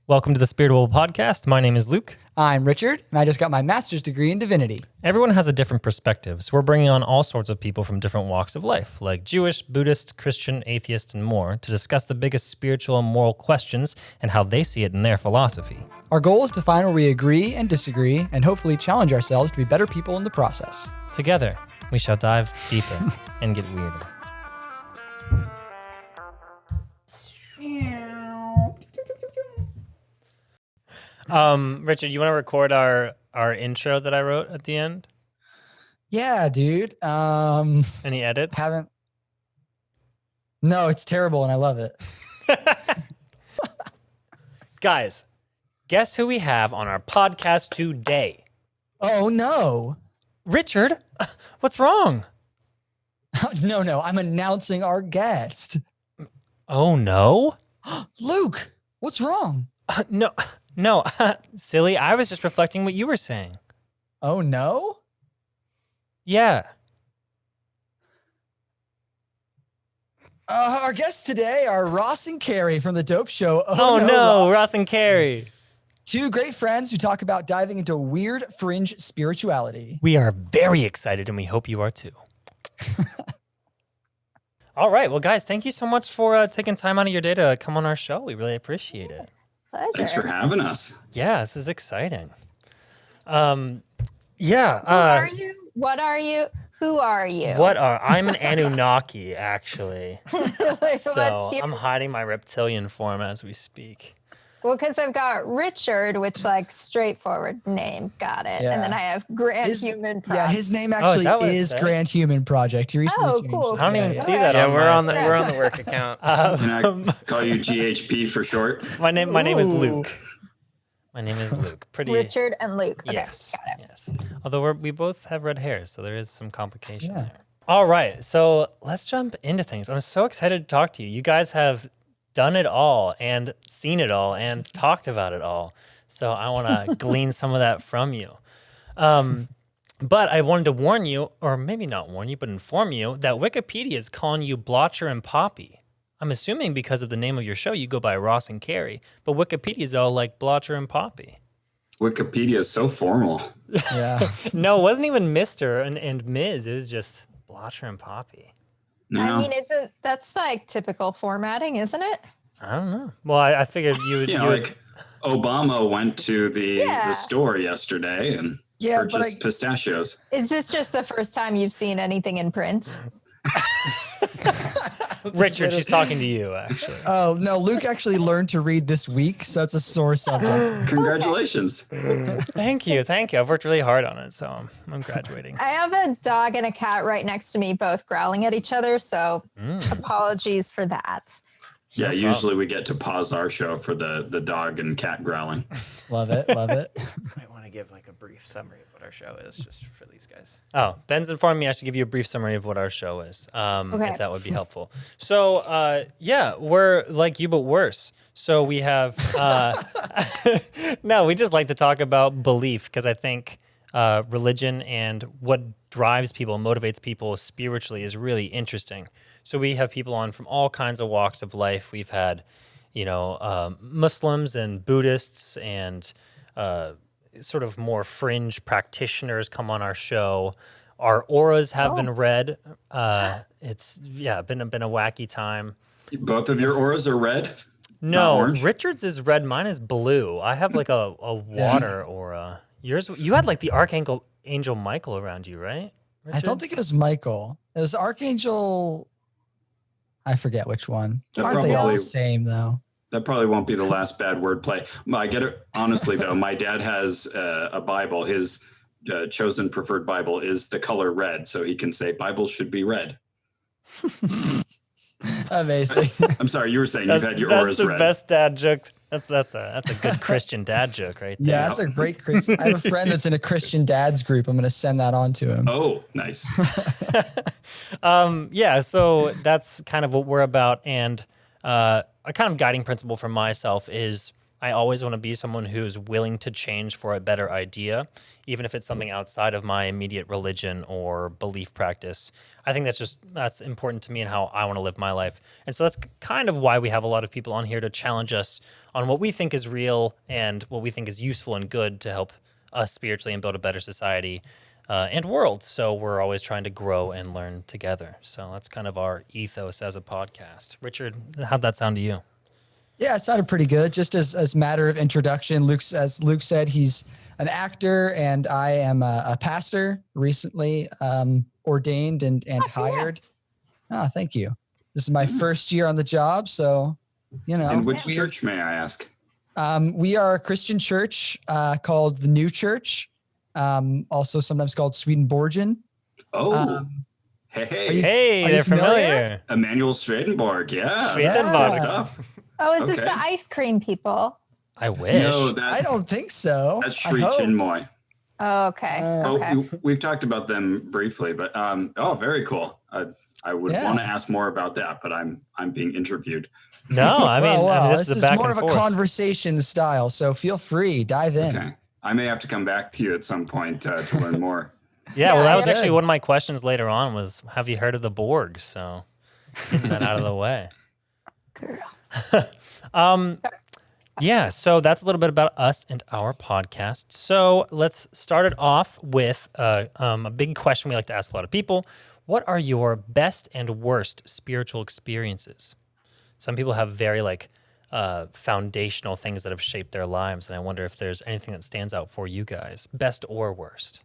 Welcome to the Spiritable podcast. My name is Luke. I'm Richard, and I just got my master's degree in divinity. Everyone has a different perspective, so we're bringing on all sorts of people from different walks of life, like Jewish, Buddhist, Christian, atheist, and more, to discuss the biggest spiritual and moral questions and how they see it in their philosophy. Our goal is to find where we agree and disagree, and hopefully challenge ourselves to be better people in the process. Together, we shall dive deeper and get weirder. Richard, you want to record our intro that I wrote at the end? Yeah, dude. Any edits? Haven't. No, it's terrible, and I love it. Guys, guess who we have on our podcast today? Oh, no. Richard, what's wrong? No, I'm announcing our guest. Oh, no? Luke, what's wrong? No, silly. I was just reflecting what you were saying. Oh, no? Yeah. Our guests today are Ross and Carrie from the dope show. Oh no, Ross and Carey. Two great friends who talk about diving into weird fringe spirituality. We are very excited, and we hope you are too. All right. Well, guys, thank you so much for taking time out of your day to come on our show. We really appreciate it. Pleasure. Thanks for having us. Yeah, this is exciting. Who are you? What are you? Who are you? I'm an Anunnaki, actually. So your... I'm hiding my reptilian form as we speak. Well, because I've got Richard, which like straightforward name, got it. Yeah. And then I have Grand Human Project. Yeah, his name actually is Grand Human Project. He recently changed cool. it. I don't even Yeah. see that. Yeah, on we're my- on the work account. Can I call you GHP for short? My name is Ooh. Luke. My name is Luke. Pretty. Richard and Luke. Okay, Yes. got it. Yes. Although we both have red hair, so there is some complication Yeah. there. All right. So let's jump into things. I'm so excited to talk to you. You guys have done it all and seen it all and talked about it all. So I want to glean some of that from you. But I wanted to warn you, or maybe not warn you, but inform you that Wikipedia is calling you Blotcher and Poppy. I'm assuming because of the name of your show, you go by Ross and Carey, but Wikipedia is all like Blotcher and Poppy. Wikipedia is so formal. Yeah. No, it wasn't even Mr. and Ms. It was just Blotcher and Poppy. No, I mean, that's like typical formatting, isn't it? I don't know. Well, I figured you would. like Obama went to the store yesterday and purchased pistachios. Is this just the first time you've seen anything in print? Richard, she's talking to you, actually. Oh, no, Luke actually learned to read this week, so it's a sore subject. Congratulations. Thank you. I've worked really hard on it, so I'm graduating. I have a dog and a cat right next to me, both growling at each other, so apologies for that. Yeah, usually we get to pause our show for the dog and cat growling. Love it. Might want to give like a brief summary of what our show is, just for these guys. Oh, Ben's informed me I should give you a brief summary of what our show is, Okay. if that would be helpful. So, we're like you, but worse. So we have, we just like to talk about belief because I think religion and what drives people, motivates people spiritually is really interesting. So we have people on from all kinds of walks of life. We've had, Muslims and Buddhists and sort of more fringe practitioners come on our show. Our auras have been read. It's been a wacky time. Both of your auras are red? Not No, orange? Richard's is red. Mine is blue. I have like a water aura. Yours, you had like the Archangel Michael around you, right? Richard? I don't think it was Michael. It was Archangel. I forget which one. That Aren't they all probably- the same, though? That probably won't be the last bad wordplay. I get it. Honestly, though, my dad has a Bible. His chosen preferred Bible is the color red, so he can say Bibles should be red. Amazing. I'm sorry, you were saying you've had your that's auras the red. best dad joke. That's a good Christian dad joke right there. Yeah, that's a great Christian. I have a friend that's in a Christian dads group. I'm going to send that on to him. Oh, nice. So that's kind of what we're about. And a kind of guiding principle for myself is I always want to be someone who's willing to change for a better idea, even if it's something outside of my immediate religion or belief practice. I think that's important to me and how I want to live my life. And so that's kind of why we have a lot of people on here to challenge us on what we think is real and what we think is useful and good to help us spiritually and build a better society and world. So we're always trying to grow and learn together. So that's kind of our ethos as a podcast. Richard, how'd that sound to you? Yeah, it sounded pretty good. Just as matter of introduction, as Luke said, he's an actor, and I am a pastor, recently ordained and hired. Oh, thank you. This is my first year on the job, so And which church, may I ask? We are a Christian church called the New Church, also sometimes called Swedenborgian. Oh, Hey, they're familiar. Emmanuel Swedenborg, yeah. Swedenborg. That's stuff. Oh, is this the ice cream people? I wish. No, I don't think so. That's Sri Chinmoy. Oh, okay. Okay. We've talked about them briefly, but very cool. I would want to ask more about that, but I'm being interviewed. No, I mean, this is more of a conversation style, so feel free, dive in. Okay. I may have to come back to you at some point to learn more. Yeah, well, that was actually one of my questions later on was, have you heard of the Borg? So getting that out of the way. Girl. Yeah, so that's a little bit about us and our podcast. So let's start it off with a big question we like to ask a lot of people. What are your best and worst spiritual experiences? Some people have very foundational things that have shaped their lives, and I wonder if there's anything that stands out for you guys, best or worst.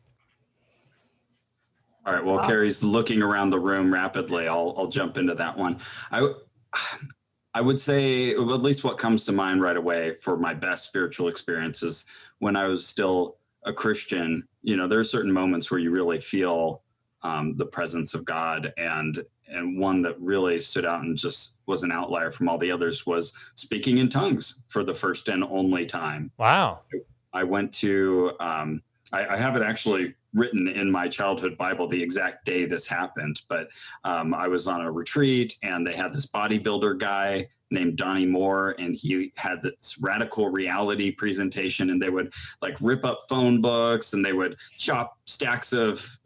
All right. Well, Carrie's looking around the room rapidly. I'll jump into that one. I would say, at least what comes to mind right away for my best spiritual experiences when I was still a Christian. There are certain moments where you really feel the presence of God, and one that really stood out and just was an outlier from all the others was speaking in tongues for the first and only time. Wow. I went to, I have it actually written in my childhood Bible, the exact day this happened, but I was on a retreat and they had this bodybuilder guy named Donnie Moore, and he had this radical reality presentation, and they would rip up phone books and they would chop stacks of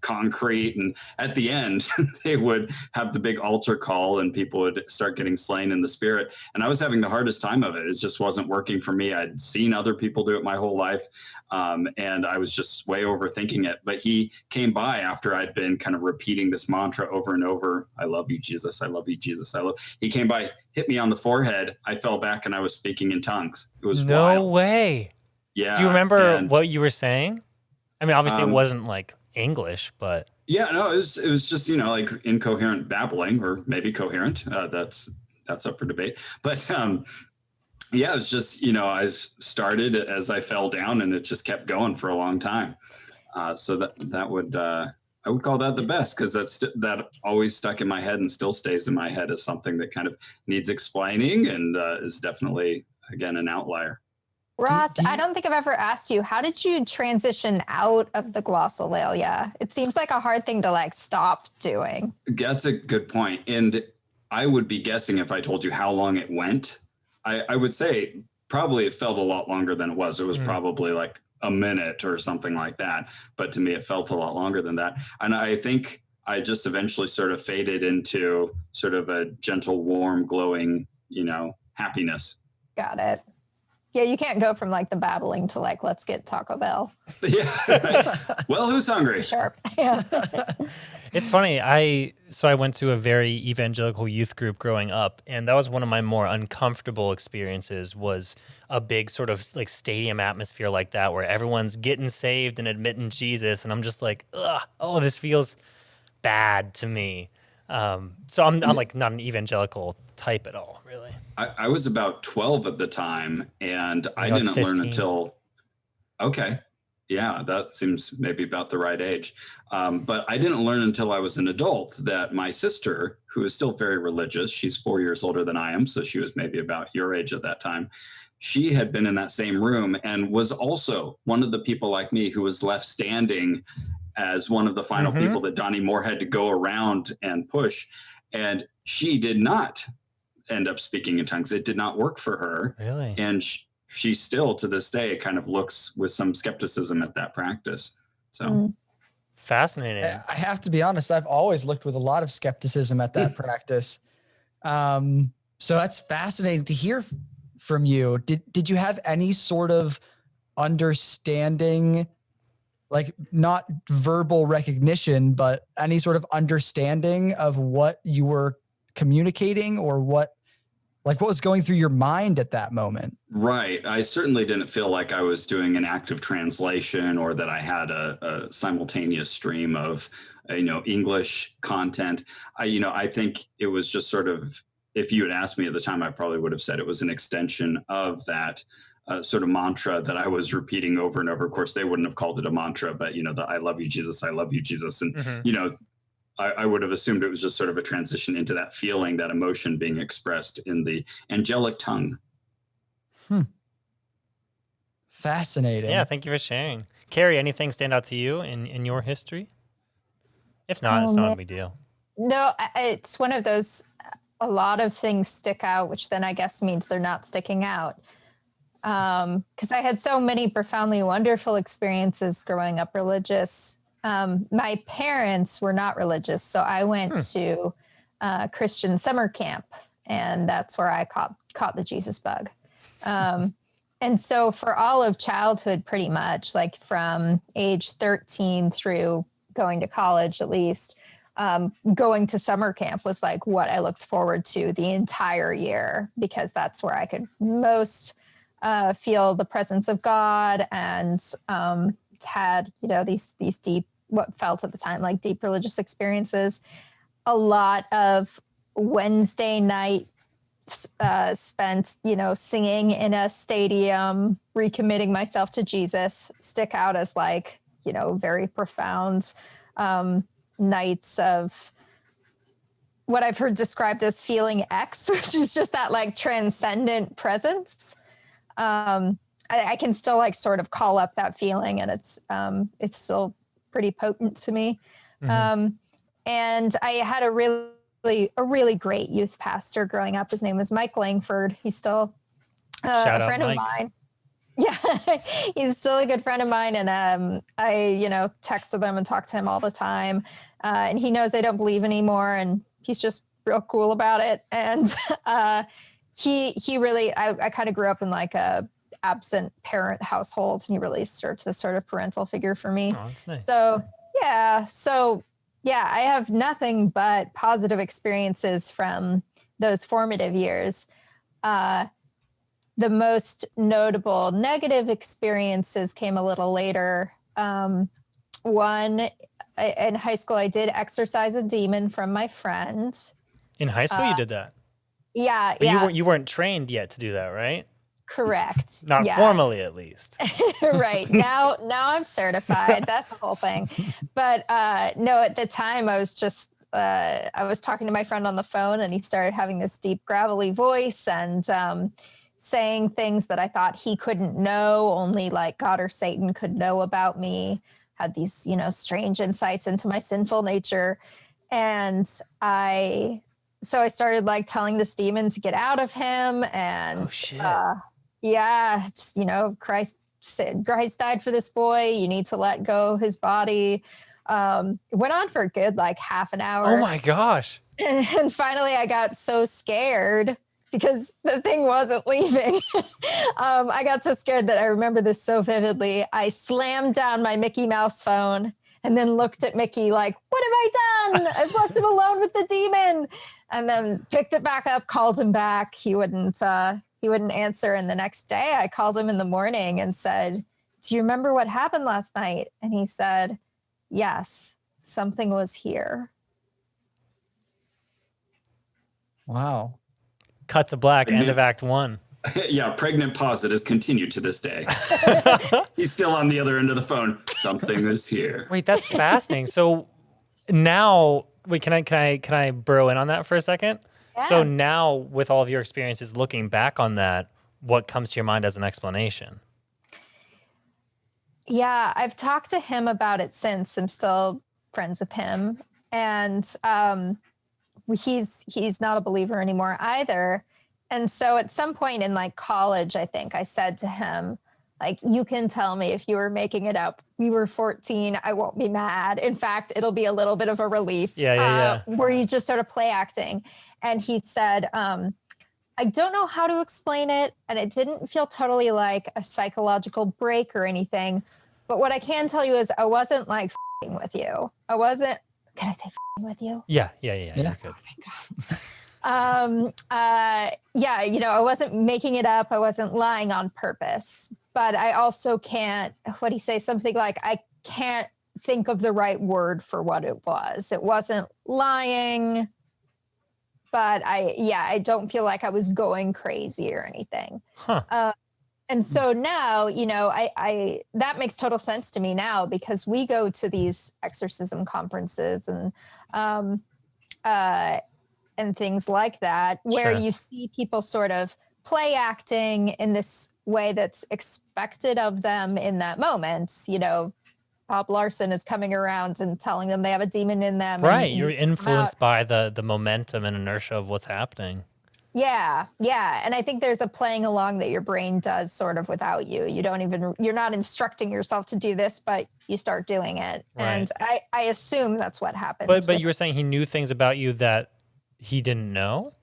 concrete, and at the end they would have the big altar call and people would start getting slain in the spirit, and I was having the hardest time of it. It just wasn't working for me. I'd seen other people do it my whole life, and I was just way overthinking it. But he came by after I'd been kind of repeating this mantra over and over, I love you, Jesus, I love you, Jesus, he came by, hit me on the forehead, I fell back, and I was speaking in tongues. It was wild. No way. Yeah. Do you remember what you were saying? I mean, obviously it wasn't English, but yeah, no, it was just incoherent babbling, or maybe coherent. That's up for debate. But it was just I started as I fell down, and it just kept going for a long time. So that would I would call that the best, because that always stuck in my head and still stays in my head as something that kind of needs explaining, and is definitely again an outlier. Ross, I don't think I've ever asked you, how did you transition out of the glossolalia? It seems like a hard thing to stop doing. That's a good point. And I would be guessing if I told you how long it went. I would say probably it felt a lot longer than it was. It was probably a minute or something like that. But to me, it felt a lot longer than that. And I think I just eventually sort of faded into sort of a gentle, warm, glowing, happiness. Got it. Yeah, you can't go from the babbling to let's get Taco Bell. Yeah. Well, who's hungry? Sharp. Yeah. It's funny. I went to a very evangelical youth group growing up, and that was one of my more uncomfortable experiences, was a big sort of stadium atmosphere like that, where everyone's getting saved and admitting Jesus. And I'm just this feels bad to me. So I'm not an evangelical type at all, really. I was about 12 at the time, and I didn't learn until, okay. Yeah, that seems maybe about the right age. But I didn't learn until I was an adult that my sister, who is still very religious, she's 4 years older than I am, so she was maybe about your age at that time. She had been in that same room and was also one of the people like me who was left standing as one of the final people that Donnie Moore had to go around and push. And she did not end up speaking in tongues. It did not work for her. Really? And she still, to this day, kind of looks with some skepticism at that practice. So Fascinating. I have to be honest, I've always looked with a lot of skepticism at that practice. So that's fascinating to hear from you. Did you have any sort of understanding, like not verbal recognition, but any sort of understanding of what you were communicating, or what was going through your mind at that moment? Right. I certainly didn't feel like I was doing an active translation, or that I had a simultaneous stream of, English content. I think it was just sort of, if you had asked me at the time, I probably would have said it was an extension of that sort of mantra that I was repeating over and over. Of course, they wouldn't have called it a mantra, but, the I love you, Jesus, I love you, Jesus. And, I would have assumed it was just sort of a transition into that feeling, that emotion being expressed in the angelic tongue. Fascinating. Yeah, thank you for sharing. Carrie, anything stand out to you in your history? If not, it's not a big deal. No, it's one of those, a lot of things stick out, which then I guess means they're not sticking out. Because I had so many profoundly wonderful experiences growing up religious. My parents were not religious, so I went to Christian summer camp, and that's where I caught the Jesus bug. And so for all of childhood, pretty much, like from age 13 through going to college, at least, going to summer camp was like what I looked forward to the entire year, because that's where I could most feel the presence of God, and had, these deep, what felt at the time like deep religious experiences. A lot of Wednesday night spent, singing in a stadium, recommitting myself to Jesus, stick out as like, very profound nights of what I've heard described as feeling X, which is just that like transcendent presence. I can still like sort of call up that feeling, and it's still pretty potent to me. And I had a really great youth pastor growing up. His name was Mike Langford. He's still a friend of mine. Yeah, he's still a good friend of mine. And I, texted him and talked to him all the time. And he knows I don't believe anymore, and he's just real cool about it. And he really, I kind of grew up in like a absent parent household, and he really served this sort of parental figure for me. Oh, that's nice. So yeah, I have nothing but positive experiences from those formative years. The most notable negative experiences came a little later. One, in high school, I did exorcise a demon from my friend. In high school, you did that? Yeah, but you weren't trained yet to do that, right? Correct. Not formally, at least. Right. Now I'm certified. That's the whole thing. But no, at the time I was just, I was talking to my friend on the phone, and he started having this deep, gravelly voice, and saying things that I thought he couldn't know, only like God or Satan could know about me. Had these, strange insights into my sinful nature. And I started like telling this demon to get out of him. And yeah, just, Christ died for this boy. You need to let go his body. It went on for a good like half an hour. Oh my gosh. And finally I got so scared because the thing wasn't leaving. I got so scared that I remember this so vividly. I slammed down my Mickey Mouse phone and then looked at Mickey like, what have I done? I've left him alone with the demon. And then picked it back up, called him back. He wouldn't answer. And the next day I called him in the morning and said, do you remember what happened last night? And he said, yes, something was here. Wow. Cut to black, end of Act 1. Yeah, pregnant pause that has continued to this day. He's still on the other end of the phone. Something is here. Wait, that's fascinating. So now, can I burrow in on that for a second? Yeah. So now, with all of your experiences looking back on that, what comes to your mind as an explanation? Yeah, I've talked to him about it since. I'm still friends with him. And he's not a believer anymore either. And so at some point in like college, I think I said to him, like, you can tell me if you were making it up. We were 14. I won't be mad. In fact, it'll be a little bit of a relief. Where you just sort of play acting. And he said, I don't know how to explain it. And it didn't feel totally like a psychological break or anything. But what I can tell you is I wasn't like f***ing with you. I wasn't, can I say f***ing with you? Yeah. You're good. You know, I wasn't making it up. I wasn't lying on purpose, but I also can't, what do you say? Something like, I can't think of the right word for what it was. It wasn't lying, but I don't feel like I was going crazy or anything. And so now, you know, I that makes total sense to me now, because we go to these exorcism conferences and things like that, where you see people sort of play acting in this way that's expected of them in that moment. You know, Bob Larson is coming around and telling them they have a demon in them. Right. You're influenced by the momentum and inertia of what's happening. Yeah. And I think there's a playing along that your brain does sort of without you. You're not instructing yourself to do this, but you start doing it. Right. And I assume that's what happened. But you were saying he knew things about you that he didn't know?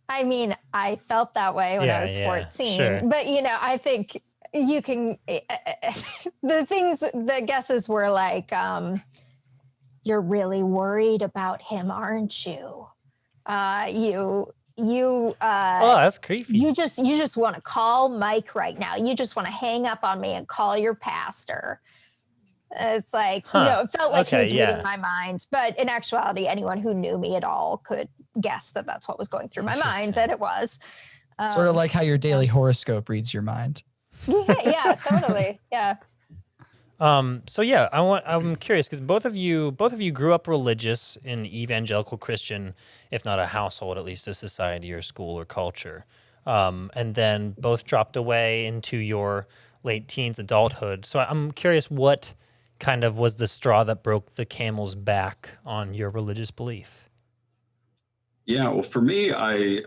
I mean, I felt that way when I was 14. Sure. But, you know, I think you can, the guesses were like, you're really worried about him, aren't you? Oh, that's creepy. You just want to call Mike right now. You just want to hang up on me and call your pastor. It's like, you know, it felt like he was reading my mind. But in actuality, anyone who knew me at all could guess that that's what was going through my mind, and it was. Sort of like how your daily horoscope reads your mind. Yeah, totally. Yeah. So yeah, I'm curious, because both of you grew up religious in evangelical Christian, if not a household, at least a society or school or culture. And then both dropped away into your late teens, adulthood. So I'm curious, what kind of was the straw that broke the camel's back on your religious belief? Yeah, well, for me, I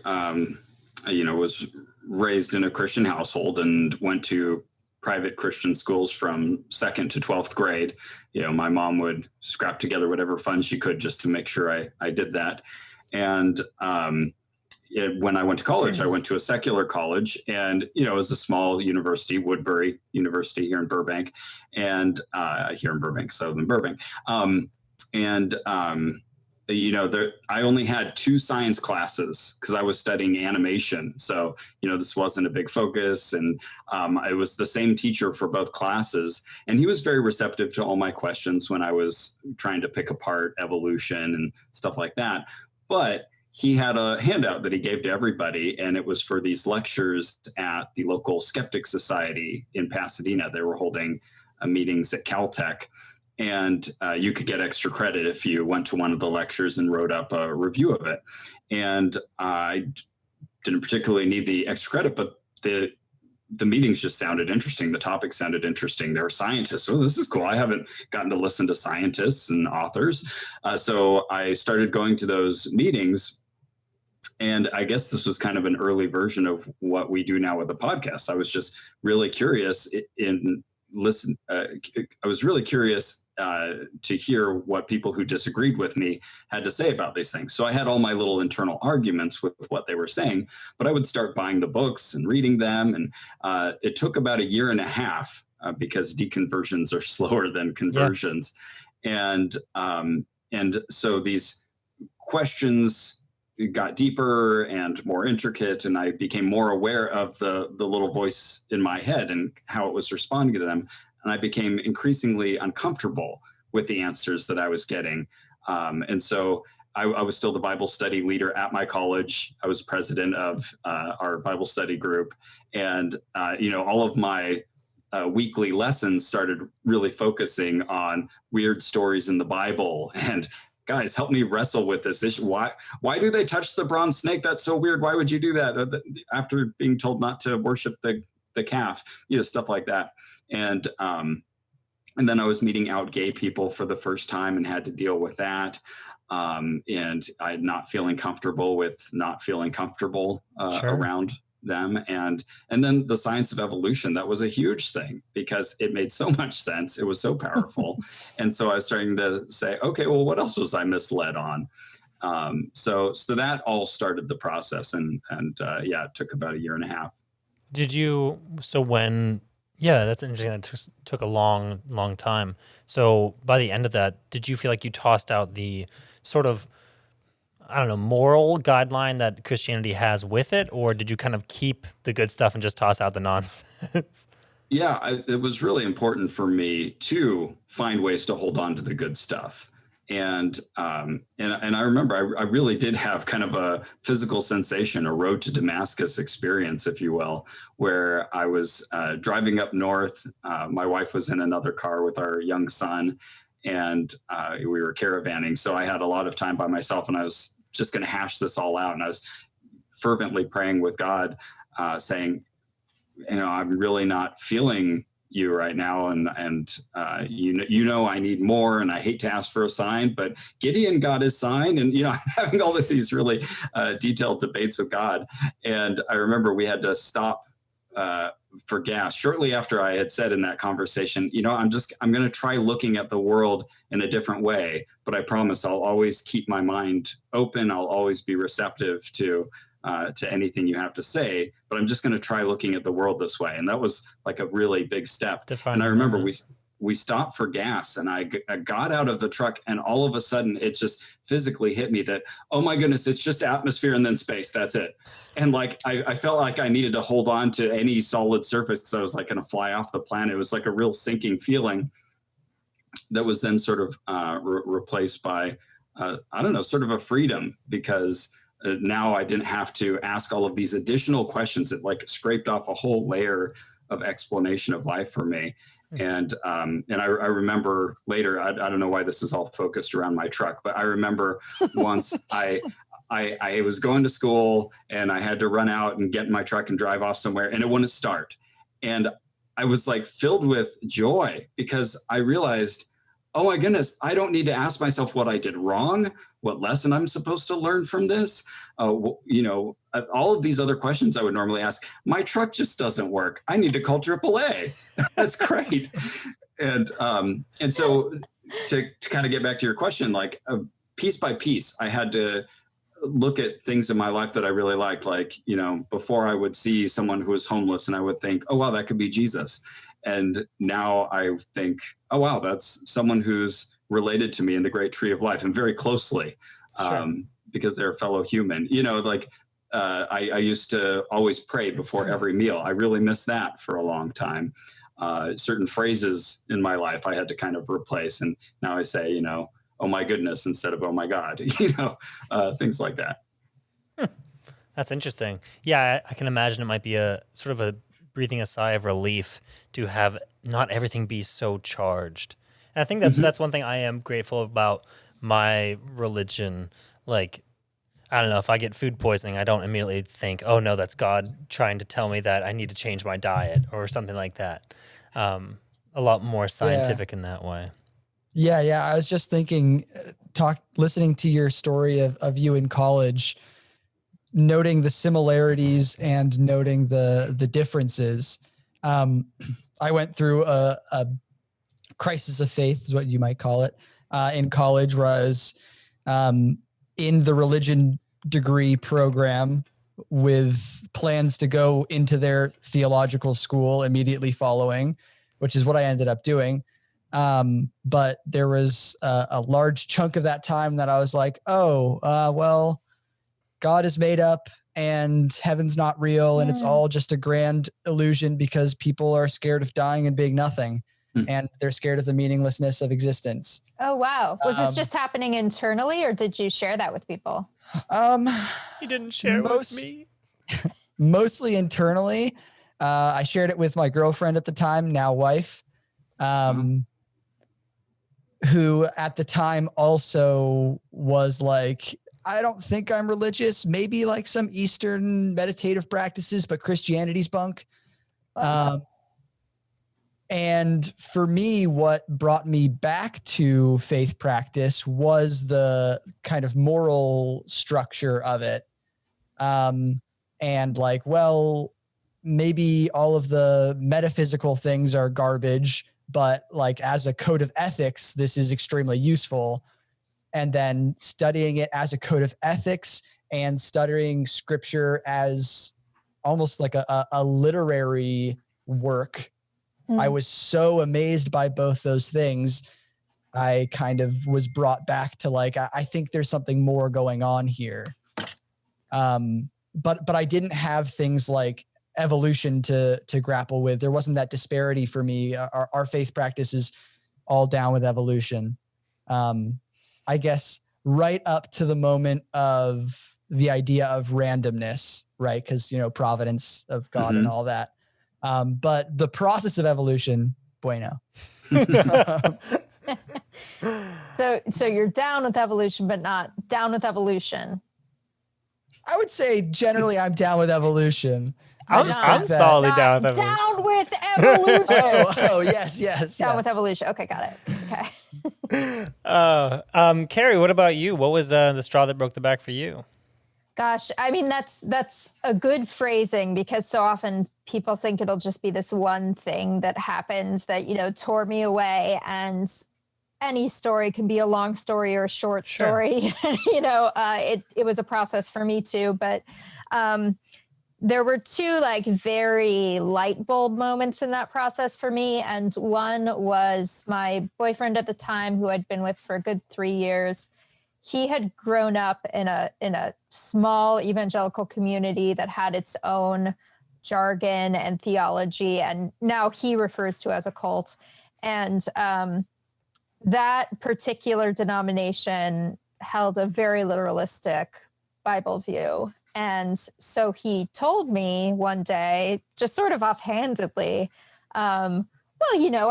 was raised in a Christian household and went to private Christian schools from 2nd to 12th grade. You know, my mom would scrap together whatever funds she could just to make sure I did that. And when I went to college, I went to a secular college, and, you know, it was a small university, Woodbury University here in Burbank, and southern Burbank. I only had 2 science classes because I was studying animation. So, you know, this wasn't a big focus. And I was the same teacher for both classes. And he was very receptive to all my questions when I was trying to pick apart evolution and stuff like that. But he had a handout that he gave to everybody, and it was for these lectures at the local Skeptic Society in Pasadena. They were holding meetings at Caltech. And you could get extra credit if you went to one of the lectures and wrote up a review of it. And I didn't particularly need the extra credit, but the meetings just sounded interesting. The topic sounded interesting. There were scientists. Oh, this is cool. I haven't gotten to listen to scientists and authors. So I started going to those meetings. And I guess this was kind of an early version of what we do now with the podcast. I was just really curious I was really curious to hear what people who disagreed with me had to say about these things. So I had all my little internal arguments with what they were saying, but I would start buying the books and reading them. And it took about 1.5 years because deconversions are slower than conversions. Yeah. And so these questions got deeper and more intricate, and I became more aware of the little voice in my head and how it was responding to them. And I became increasingly uncomfortable with the answers that I was getting. And so I was still the Bible study leader at my college. I was president of our Bible study group. And, all of my weekly lessons started really focusing on weird stories in the Bible and, guys, help me wrestle with this issue. Why do they touch the bronze snake? That's so weird. Why would you do that after being told not to worship the calf? Stuff like that. And then I was meeting out gay people for the first time and had to deal with that. And I'm not feeling comfortable with not feeling comfortable Sure. around them. And then the science of evolution, that was a huge thing because it made so much sense. It was so powerful. And so I was starting to say, okay, well, what else was I misled on? So that all started the process, and yeah, it took about a year and a half. Yeah, that's interesting. That took a long, long time. So by the end of that, did you feel like you tossed out the sort of, I don't know, moral guideline that Christianity has with it, or did you kind of keep the good stuff and just toss out the nonsense? Yeah, it was really important for me to find ways to hold on to the good stuff. And I remember I really did have kind of a physical sensation, a road to Damascus experience, if you will, where I was driving up north. My wife was in another car with our young son, and we were caravanning. So I had a lot of time by myself, and I was just going to hash this all out. And I was fervently praying with God, saying, I'm really not feeling you right now, and I need more, and I hate to ask for a sign, but Gideon got his sign, and I'm having all of these really detailed debates with God. And I remember we had to stop for gas shortly after I had said in that conversation, I'm going to try looking at the world in a different way, but I promise I'll always keep my mind open. I'll always be receptive to anything you have to say, but I'm just going to try looking at the world this way. And that was like a really big step. And I remember we stopped for gas, and I got out of the truck, and all of a sudden it just physically hit me that, oh my goodness, it's just atmosphere and then space. That's it. And like, I felt like I needed to hold on to any solid surface because I was like going to fly off the planet. It was like a real sinking feeling that was then sort of replaced by, sort of a freedom, because now I didn't have to ask all of these additional questions. It like scraped off a whole layer of explanation of life for me. And I remember later, I don't know why this is all focused around my truck, but I remember once I was going to school, and I had to run out and get in my truck and drive off somewhere, and it wouldn't start. And I was like filled with joy because I realized, oh my goodness, I don't need to ask myself what I did wrong, what lesson I'm supposed to learn from this. All of these other questions I would normally ask. My truck just doesn't work. I need to call AAA. That's great. And so to kind of get back to your question, like piece by piece, I had to look at things in my life that I really liked. Like, before I would see someone who was homeless, and I would think, oh, wow, that could be Jesus. And now I think, oh, wow, that's someone who's related to me in the great tree of life, and very closely, because they're a fellow human. I used to always pray before every meal. I really missed that for a long time. Certain phrases in my life I had to kind of replace. And now I say, oh my goodness, instead of, oh my God, things like that. That's interesting. Yeah, I can imagine it might be a sort of a breathing a sigh of relief to have not everything be so charged. And I think that's one thing I am grateful about my religion. Like, I don't know, if I get food poisoning, I don't immediately think, oh no, that's God trying to tell me that I need to change my diet or something like that. A lot more scientific in that way. Yeah. I was just thinking, listening to your story of you in college, noting the similarities and noting the differences. I went through a crisis of faith, is what you might call it, in college, where I was in the religion degree program with plans to go into their theological school immediately following, which is what I ended up doing. But there was a large chunk of that time that I was like, well, God is made up and heaven's not real, and it's all just a grand illusion because people are scared of dying and being nothing, and they're scared of the meaninglessness of existence. Oh, wow. Was this just happening internally, or did you share that with people? He didn't share with me. Mostly internally. I shared it with my girlfriend at the time, now wife, who at the time also was like, I don't think I'm religious, maybe like some Eastern meditative practices, but Christianity's bunk. And for me, what brought me back to faith practice was the kind of moral structure of it. And like, well, maybe all of the metaphysical things are garbage, but like as a code of ethics, this is extremely useful. And then studying it as a code of ethics and studying scripture as almost like a literary work. I was so amazed by both those things. I kind of was brought back to like, I think there's something more going on here. But I didn't have things like evolution to grapple with. There wasn't that disparity for me. Our faith practice is all down with evolution. I guess right up to the moment of the idea of randomness, right? Because, providence of God and all that. But the process of evolution, bueno. So you're down with evolution, but not down with evolution. I would say generally I'm down with evolution. I'm solidly down with evolution. Down with evolution. Oh, yes. Down with evolution. Okay, got it. Okay. Carrie, what about you? What was the straw that broke the back for you? Gosh, I mean, that's a good phrasing, because so often people think it'll just be this one thing that happens that, tore me away, and any story can be a long story or a short story. It was a process for me too, but there were two like very light bulb moments in that process for me. And one was my boyfriend at the time, who I'd been with for a good 3 years. He had grown up in a small evangelical community that had its own jargon and theology, and now he refers to as a cult. And that particular denomination held a very literalistic Bible view. And so he told me one day, just sort of offhandedly, I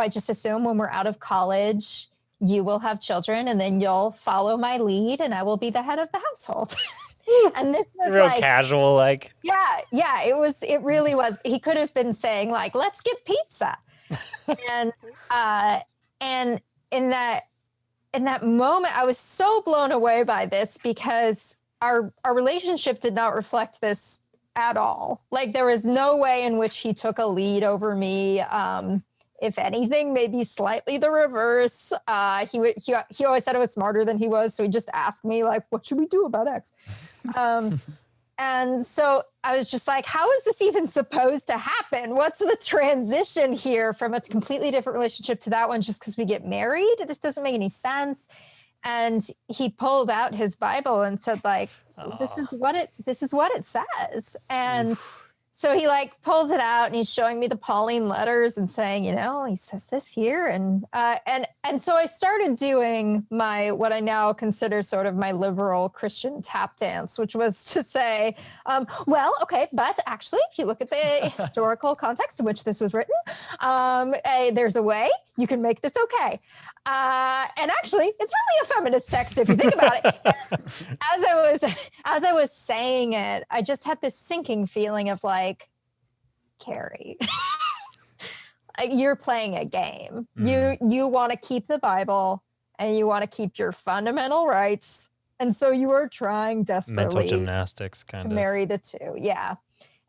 just assume when we're out of college, you will have children, and then you'll follow my lead, and I will be the head of the household. And this was real casual, like. Yeah, it really was. He could have been saying like, let's get pizza. And in that moment, I was so blown away by this, because our relationship did not reflect this at all. Like, there was no way in which he took a lead over me. If anything, maybe slightly the reverse. He always said I was smarter than he was, so he just asked me like, "What should we do about X?" And so I was just like, "How is this even supposed to happen? What's the transition here from a completely different relationship to that one just because we get married? This doesn't make any sense." And he pulled out his Bible and said, like, "This is what it says." And so he like pulls it out and he's showing me the Pauline letters and saying, he says this here. And so I started doing what I now consider sort of my liberal Christian tap dance, which was to say, but actually, if you look at the historical context in which this was written, there's a way you can make this okay. And actually, it's really a feminist text if you think about it. As I was saying it, I just had this sinking feeling of like, Carrie, you're playing a game. You want to keep the Bible and you want to keep your fundamental rights, and so you are trying desperately mental gymnastics, kind to of marry the two. Yeah,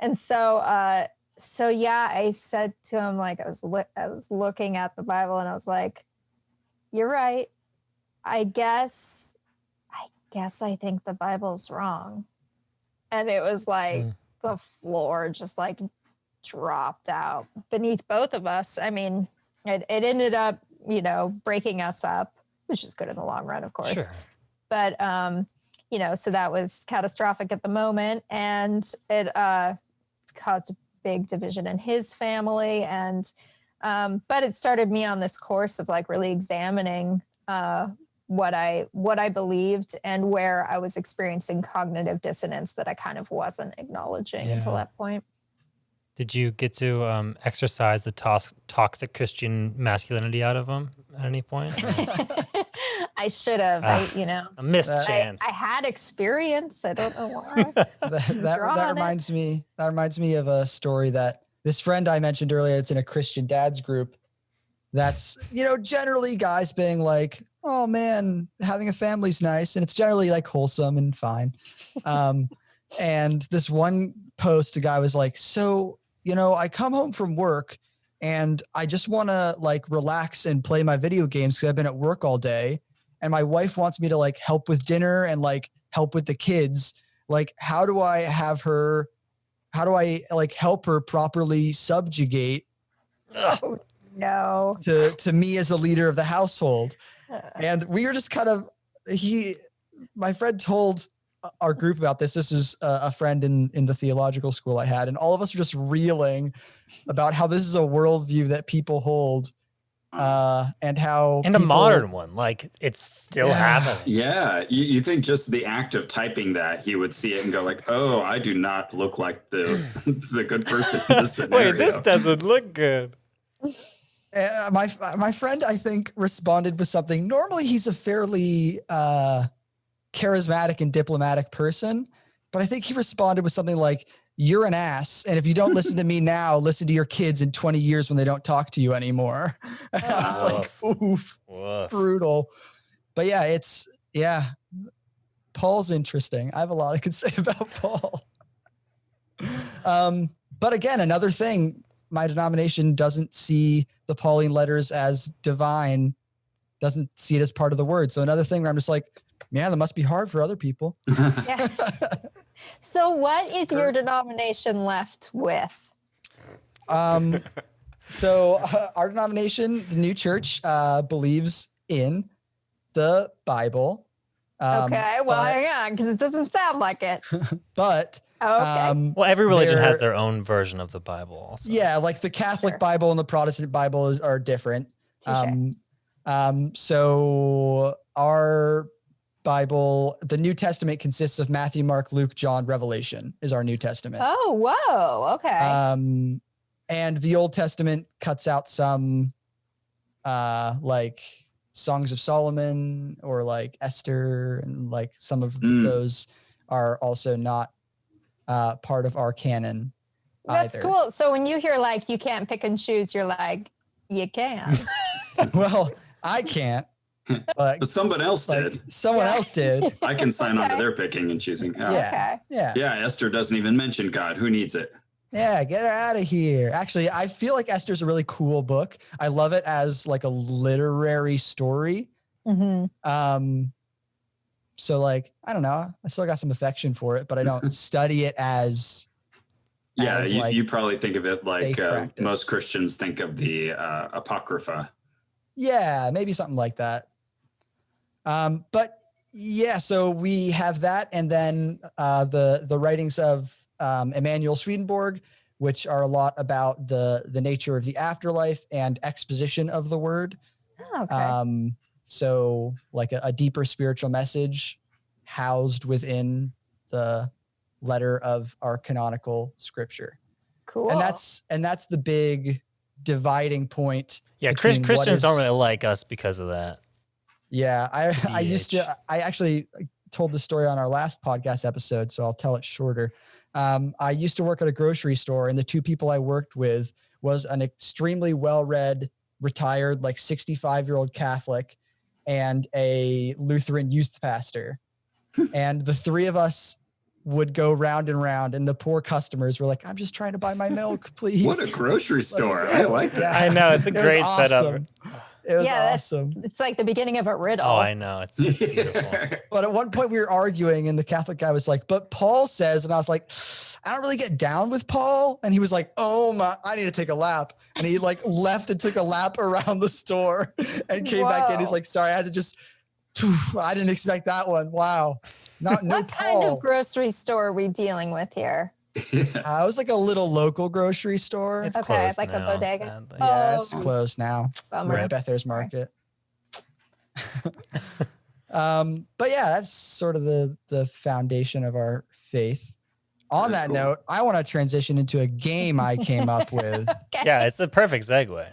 and so I said to him, like, I was looking at the Bible and I was like, "You're right. I guess I think the Bible's wrong." And it was like the floor just like dropped out beneath both of us. I mean, it ended up, breaking us up, which is good in the long run, of course. Sure. But, so that was catastrophic at the moment. And it caused a big division in his family. And but it started me on this course of like really examining what I believed and where I was experiencing cognitive dissonance that I kind of wasn't acknowledging until that point. Did you get to exercise the toxic Christian masculinity out of him at any point? I should have. A missed chance. I had experience. I don't know why. that reminds me of a story that this friend I mentioned earlier. It's in a Christian dads group. that's, generally guys being like, oh man, having a family's nice. And it's generally like wholesome and fine. And this one post, a guy was like, so, I come home from work and I just want to like relax and play my video games because I've been at work all day. And my wife wants me to like help with dinner and like help with the kids. Like, how do I like help her properly subjugate Oh, no. to me as a leader of the household? And we were just kind of, my friend told our group about this. This was a friend in the theological school I had, and all of us were just reeling about how this is a worldview that people hold, and how And a modern one, like it's still happening. Yeah, you think just the act of typing that he would see it and go like, "Oh, I do not look like the the good person in this scenario." Wait, this doesn't look good. My friend, I think, responded with something. Normally, he's a fairly charismatic and diplomatic person, but I think he responded with something like, "You're an ass, and if you don't listen to me now, listen to your kids in 20 years when they don't talk to you anymore." I was like, oof, brutal. But yeah, Paul's interesting. I have a lot I could say about Paul. But again, another thing, my denomination doesn't see the Pauline letters as divine, doesn't see it as part of the word. So another thing where I'm just like, man, that must be hard for other people. Yeah. So what is your denomination left with? So our denomination, the New Church, believes in the Bible. Okay, well, hang on, because it doesn't sound like it. But Okay. Well, every religion has their own version of the Bible also. yeah, like the Catholic Sure. Bible and the Protestant Bible are different. Touche. So our Bible, the New Testament consists of Matthew, Mark, Luke, John, Revelation is our New Testament. Oh, whoa. Okay. And the Old Testament cuts out some like Songs of Solomon or like Esther, and like some of those are also not part of our canon. That's either. cool. So when you hear like you can't pick and choose, you're like, you can. Well, I can't, but someone else like did. someone else did. I can sign on to Okay. their picking and choosing. Oh. Yeah. Okay. Yeah. Yeah, Esther doesn't even mention God. Who needs it? Yeah, get her out of here. Actually, I feel like Esther's a really cool book. I love it as like a literary story. Mm-hmm. So like, I don't know, I still got some affection for it, but I don't study it as Yeah, as, you, like, you probably think of it like faith practice. most Christians think of the Apocrypha. yeah, maybe something like that. But yeah, so we have that, and then the writings of Emanuel Swedenborg, which are a lot about the nature of the afterlife and exposition of the word. Oh, okay. So like a deeper spiritual message housed within the letter of our canonical scripture. Cool. And that's the big dividing point. Yeah, between what Christians is- don't really like us because of that. Yeah, TBH. I actually told the story on our last podcast episode, so I'll tell it shorter. I used to work at a grocery store, and the two people I worked with was an extremely well-read, retired, like 65-year-old Catholic and a Lutheran youth pastor. And the three of us would go round and round, and the poor customers were like, I'm just trying to buy my milk, please. What a grocery store. I like that. I know, it's a It was great setup. awesome. It was awesome. It's like the beginning of a riddle. Oh, I know. It's beautiful. But at one point we were arguing, and the Catholic guy was like, but Paul says, and I was like, I don't really get down with Paul. And he was like, oh my, I need to take a lap. And he like left and took a lap around the store and came back in. He's Whoa. like, sorry, I had to just, I didn't expect that one. Wow. No What Paul. kind of grocery store are we dealing with here? It was like a little local grocery store. It's Okay, closed like a now, bodega. sadly. Yeah, it's Oh. closed now. Bummer. We're at Bether's Market. But yeah, that's sort of the foundation of our faith. On Very that cool. note, I want to transition into a game I came up with. Okay. Yeah, it's the perfect segue.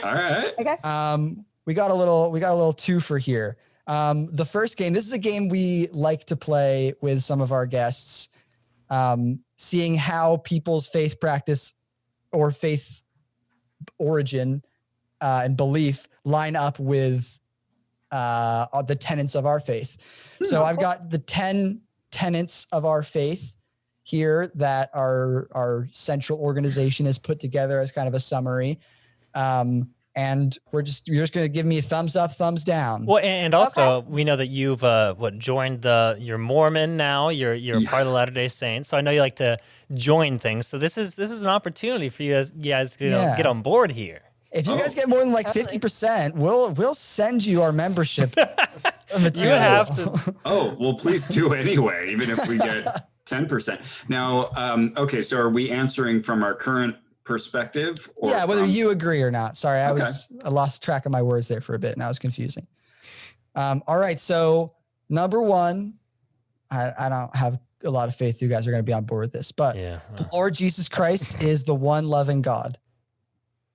All right. Okay. We got a little twofer here. The first game, this is a game we like to play with some of our guests, seeing how people's faith practice or faith origin and belief line up with the tenets of our faith. So I've got the 10 tenets of our faith here that our central organization has put together as kind of a summary. And you're just going to give me a thumbs up, thumbs down. Well, and also we know that you've joined you're Mormon now. You're part of the Latter-day Saints. So I know you like to join things. So this is an opportunity for you guys to get on board here. If you guys get more than like 50%, we'll send you our membership material. You have to. Oh, well, please do anyway, even if we get 10%. Now, okay, so are we answering from our current perspective? Or whether you agree or not. Sorry, I lost track of my words there for a bit and I was confusing. All right, so number one, I don't have a lot of faith you guys are going to be on board with this, but the Lord Jesus Christ is the one loving God.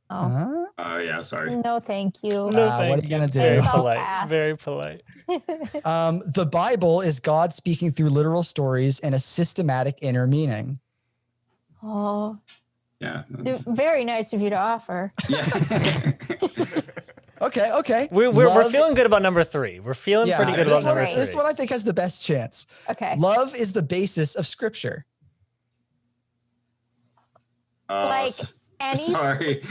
Oh. Yeah, sorry. No, thank you. What are you going to do? Very polite. Very polite. The Bible is God speaking through literal stories and a systematic inner meaning. Oh. Yeah. Very nice of you to offer. Yeah. Okay. We're feeling good about number 3. We're feeling pretty good about number 3. This one I think has the best chance. Okay. Love is the basis of Scripture. Like any. Sorry.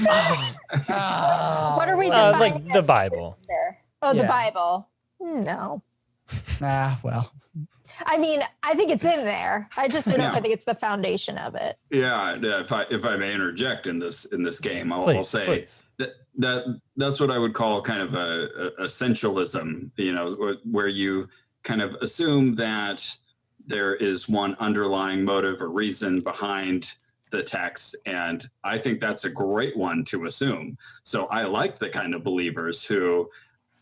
What are we defining? Like the Bible. The Bible. No. Well. I mean, I think it's in there. I just don't know if I think it's the foundation of it. Yeah, if I may interject in this game, I'll say that's what I would call kind of a essentialism. Where you kind of assume that there is one underlying motive or reason behind the text, and I think that's a great one to assume. So I like the kind of believers who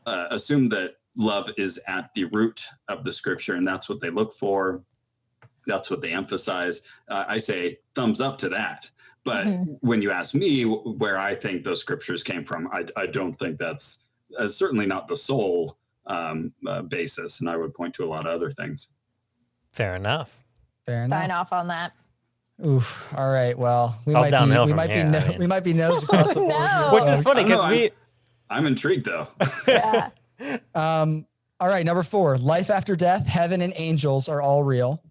assume that love is at the root of the scripture, and that's what they look for. That's what they emphasize. I say thumbs up to that. But when you ask me where I think those scriptures came from, I don't think that's certainly not the sole basis, and I would point to a lot of other things. Fair enough. Sign off on that. Oof. All right. Well, we might be nose across the board. No. Which is funny because I'm intrigued though. Yeah. All right. Number 4, life after death, heaven and angels are all real.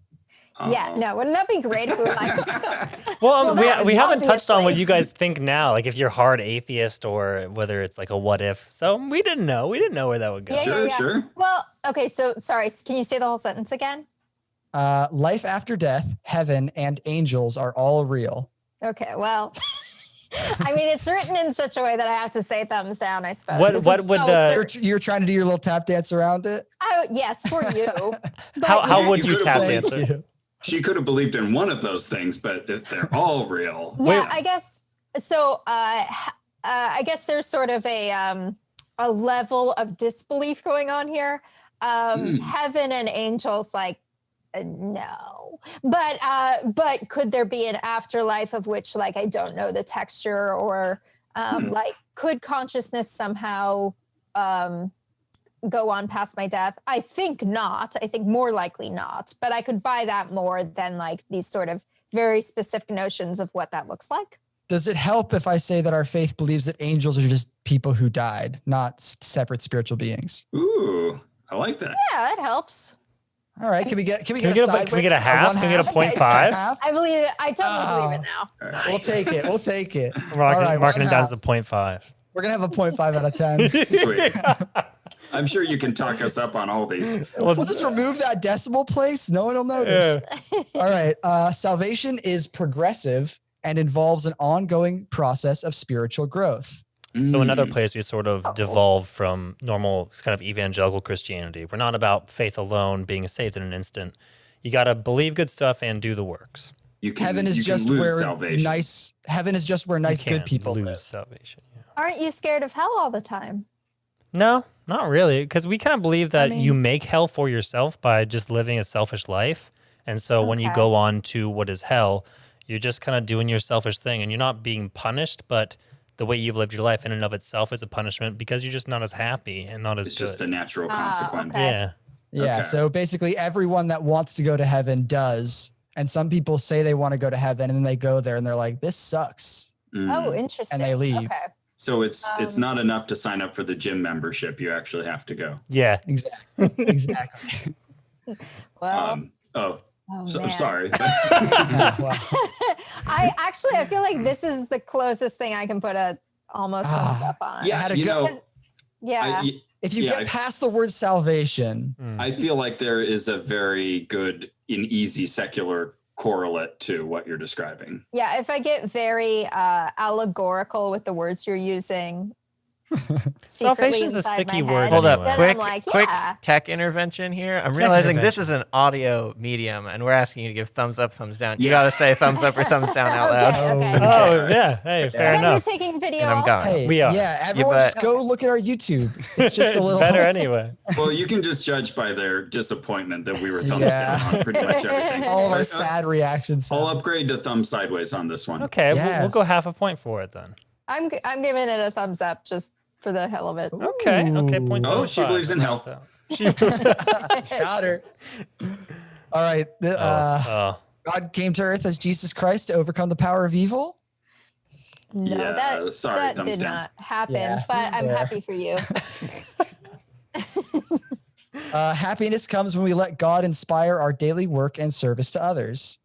Yeah. No. Wouldn't that be great if we were like? Well, we haven't touched on what you guys think now. Like if you're hard atheist or whether it's like a what if. So we didn't know. We didn't know where that would go. Sure. Well, okay. So sorry. Can you say the whole sentence again? Life after death, heaven and angels are all real. Okay. Well. I mean, it's written in such a way that I have to say thumbs down, I suppose. What would you're trying to do your little tap dance around it? Yes, for you. How would you tap dance it? She could have believed in one of those things, but they're all real. Yeah, I guess so. I guess there's sort of a level of disbelief going on here. Heaven and angels, like no, but could there be an afterlife of which, like, I don't know the texture, or like, could consciousness somehow go on past my death? I think not. I think more likely not, but I could buy that more than like these sort of very specific notions of what that looks like. Does it help if I say that our faith believes that angels are just people who died, not separate spiritual beings? Ooh, I like that. Yeah, that helps. All right, can we get a half? Can we get a 0.5? I believe it. I totally believe it now. Nice. We'll take it. Marking it down as a 0.5. We're gonna have a 0.5 out of 10. Sweet. I'm sure you can talk us up on all these. We'll just remove that decimal place. No one will notice. Yeah. All right. Salvation is progressive and involves an ongoing process of spiritual growth. So another place we sort of devolve from normal kind of evangelical Christianity. We're not about faith alone, being saved in an instant. You got to believe good stuff and do the works. Heaven is just where nice, good people live. Salvation. Yeah. Aren't you scared of hell all the time? No, not really, because we kind of believe that you make hell for yourself by just living a selfish life. And so when you go on to what is hell, you're just kind of doing your selfish thing, and you're not being punished, but the way you've lived your life in and of itself is a punishment because you're just not as happy and not as good. It's just a natural consequence. Okay. Yeah. Okay. So basically everyone that wants to go to heaven does. And some people say they want to go to heaven and then they go there and they're like, this sucks. Oh, interesting. And they leave. Okay. So it's not enough to sign up for the gym membership. You actually have to go. Yeah. Exactly. Well, Oh, man. sorry. Wow. I feel like this is the closest thing I can put a almost thumbs up on. Yeah, had a you go- know, Yeah. If you get past the word salvation, I feel like there is a very good and easy secular correlate to what you're describing. Yeah, if I get very allegorical with the words you're using, Salvation's a inside sticky my word head, Hold up, anyway. then I'm quick, like, quick yeah. tech intervention here. I'm Tech realizing this intervention. is an audio medium, and we're asking you to give thumbs up, thumbs down. You Yeah. got to say thumbs up or thumbs down out loud. Okay. Oh, yeah. Hey, fair And then enough. you're taking video And I'm also. gone. hey, We are. yeah, everyone but- just go look at our YouTube. It's just a It's little better anyway. Well, you can just judge by their disappointment that we were thumbs Yeah. down on pretty much everything. all of our But, sad reactions. I'll upgrade to thumb sideways on this one. Okay, we'll go Yes. half a point for it then. I'm giving it a thumbs up just for the hell of it. Okay, point Oh, she 75. believes in hell. Got her. All right. God came to earth as Jesus Christ to overcome the power of evil. No, Yeah, that, sorry, that thumbs did down. not happen, Yeah, but I'm fair. happy for you. Happiness comes when we let God inspire our daily work and service to others.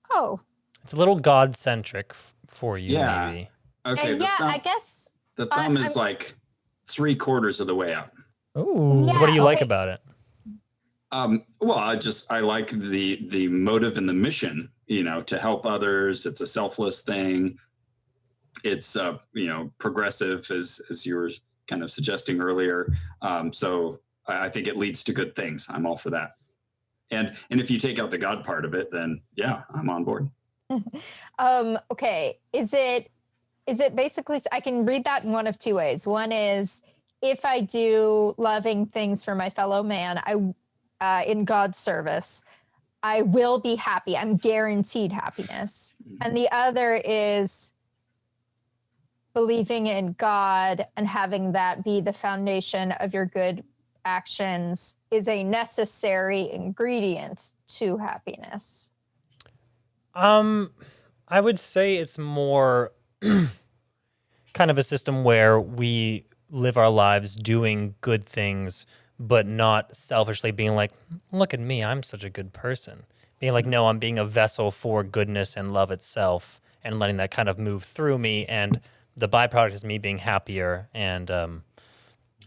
Oh, It's a little God-centric for you, Yeah. maybe. Okay, the yeah, thumb, I guess. the thumb is like 3/4 of the way up. Ooh. So what do you like okay. about it? Well, I like the motive and the mission, to help others. It's a selfless thing. It's progressive as you were kind of suggesting earlier. So I think it leads to good things. I'm all for that. And if you take out the God part of it, then yeah, I'm on board. Okay. Is it basically, I can read that in one of two ways. One is if I do loving things for my fellow man, in God's service, I will be happy. I'm guaranteed happiness. And the other is believing in God and having that be the foundation of your good actions is a necessary ingredient to happiness. I would say it's more kind of a system where we live our lives doing good things, but not selfishly being like, look at me, I'm such a good person. Being like, no, I'm being a vessel for goodness and love itself and letting that kind of move through me. And the byproduct is me being happier and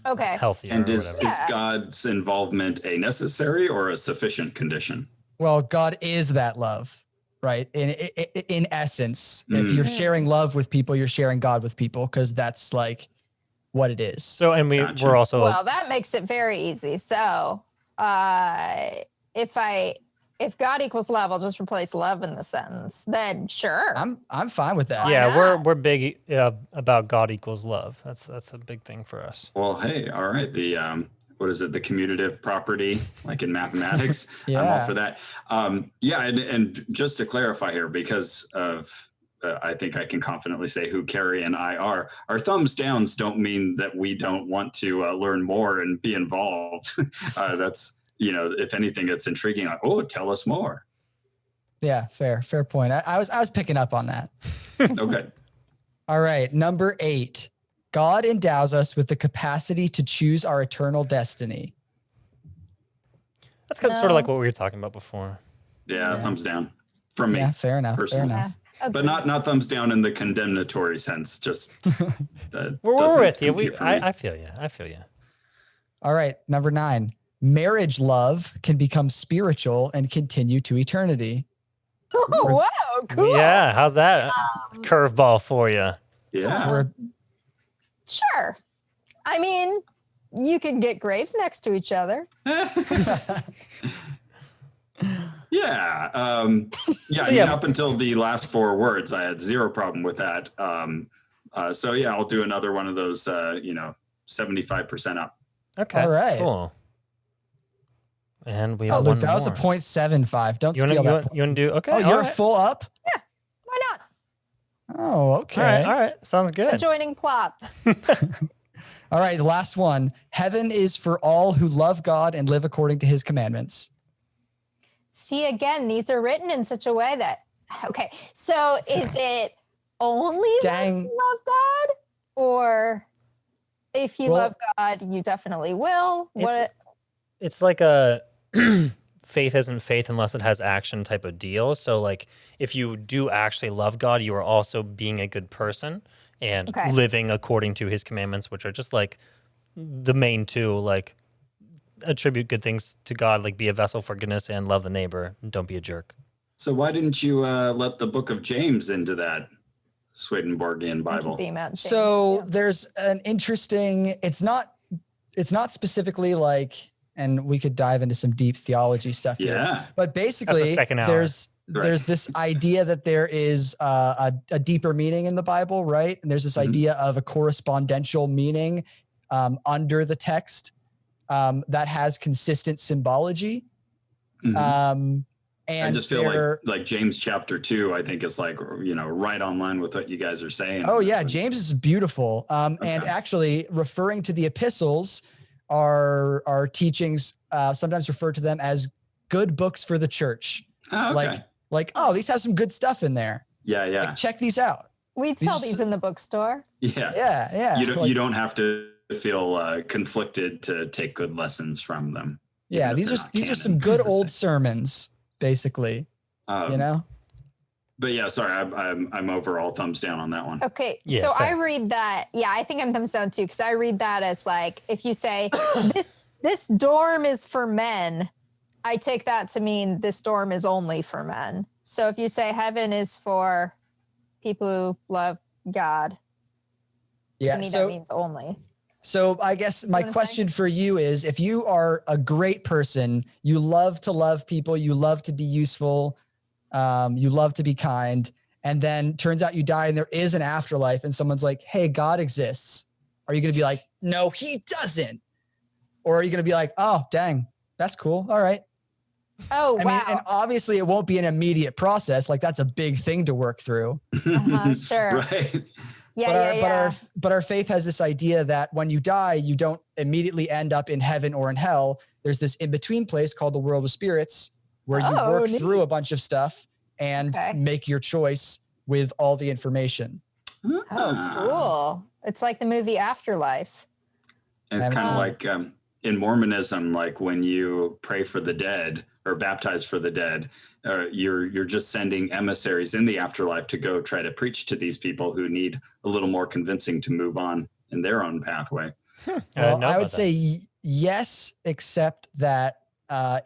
healthier. And or is whatever. God's involvement a necessary or a sufficient condition? Well, God is that love, right? In essence, if you're sharing love with people, you're sharing God with people, because that's like what it is. So, and Gotcha. we're also Well, that makes it very easy. So if God equals love, I'll just replace love in the sentence. Then sure. I'm fine with that. yeah, not? we're big about God equals love. That's a big thing for us. Well, hey, all right. The what is it? The commutative property, like in mathematics. I'm all Yeah. for that. And just to clarify here, because of I think I can confidently say who Carrie and I are. Our thumbs downs don't mean that we don't want to learn more and be involved. That's if anything, it's intriguing. Like, oh, tell us more. Yeah, fair point. I was picking up on that. Okay. All right, number 8. God endows us with the capacity to choose our eternal destiny. That's kind of sort of like what we were talking about before. Yeah, thumbs down from me. Yeah, fair enough. personally. Fair enough. But not thumbs down in the condemnatory sense. Just that We're doesn't with you. compute for me. I feel you. I feel you. All right, number 9. Marriage love can become spiritual and continue to eternity. Whoa, cool. Yeah, how's that curveball for you? Yeah. We're- Sure. I mean, you can get graves next to each other. Yeah. Up until the last 4 words, I had zero problem with that. So yeah, I'll do another one of those, 75% up. Okay. All right. Cool. And we Oh, have Luke, one that was a more. 0.75. Don't You steal that. want to do? Okay. Oh, all you're right. full up? Why not? Oh, okay. All right. Sounds good. Adjoining plots. All right, the last one. Heaven is for all who love God and live according to his commandments. See, again, these are written in such a way that, okay, so is it only Dang. love God? Or if you Well- love God, you definitely will. What? It's like a faith isn't faith unless it has action type of deal. So like if you do actually love God, you are also being a good person and Okay. living according to his commandments, which are just like the main two, like attribute good things to God, like be a vessel for goodness and love the neighbor. Don't be a jerk. So why didn't you let the book of James into that Swedenborgian Bible? The amount of So things, there's an interesting, it's not specifically like, and we could dive into some deep theology stuff here. Yeah. But basically, second hour. there's this idea that there is a deeper meaning in the Bible, right? And there's this Mhm. idea of a correspondential meaning under the text that has consistent symbology. Mhm. And I just feel like James chapter 2, I think is like, right on line with what you guys are saying. Oh yeah, James is beautiful. And Okay. actually referring to the epistles are teachings, sometimes refer to them as good books for the church. Oh, okay. Like, oh, these have some good stuff in there. yeah. Like, check these out. We'd sell these in the bookstore. Yeah. Yeah. You don't have to feel conflicted to take good lessons from them. Yeah, even if these they're are not some canon. good old sermons, basically. But yeah, sorry, I'm overall thumbs down on that one. Okay, Yeah, so I fair. read that. Yeah, I think I'm thumbs down too, because I read that as like, if you say this dorm is for men, I take that to mean this dorm is only for men. So if you say heaven is for people who love God, Yeah. to me that means only. So I guess my wanna say? question for you is, if you are a great person, you love to love people, you love to be useful, you love to be kind, and then turns out you die and there is an afterlife and someone's like, hey, God exists. Are you going to be like, no, he doesn't? Or are you going to be like, oh, dang, that's cool. All right. Oh, I wow. mean, and obviously it won't be an immediate process. Like that's a big thing to work through. Sure. Right. But our faith has this idea that when you die, you don't immediately end up in heaven or in hell. There's this in-between place called the world of spirits where you work neat. through a bunch of stuff and Okay. make your choice with all the information. Oh, cool. It's like the movie Afterlife. And it's And, kind of like in Mormonism, like when you pray for the dead or baptize for the dead, you're just sending emissaries in the afterlife to go try to preach to these people who need a little more convincing to move on in their own pathway. Well, I would say yes, except that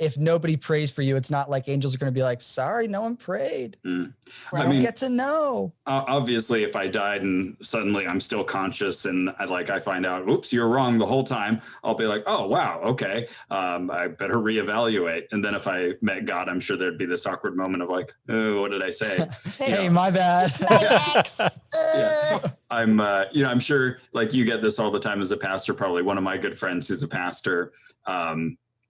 if nobody prays for you, it's not like angels are going to be like, sorry, no one prayed. Mm. I I don't mean, get to know. obviously, if I died and suddenly I'm still conscious and I find out, oops, you're wrong the whole time, I'll be like, oh, wow, okay, I better reevaluate. And then if I met God, I'm sure there'd be this awkward moment of like, oh, what did I say? Hey, my bad. My ex. Yeah. I'm sure like you get this all the time as a pastor. Probably one of my good friends who's a pastor,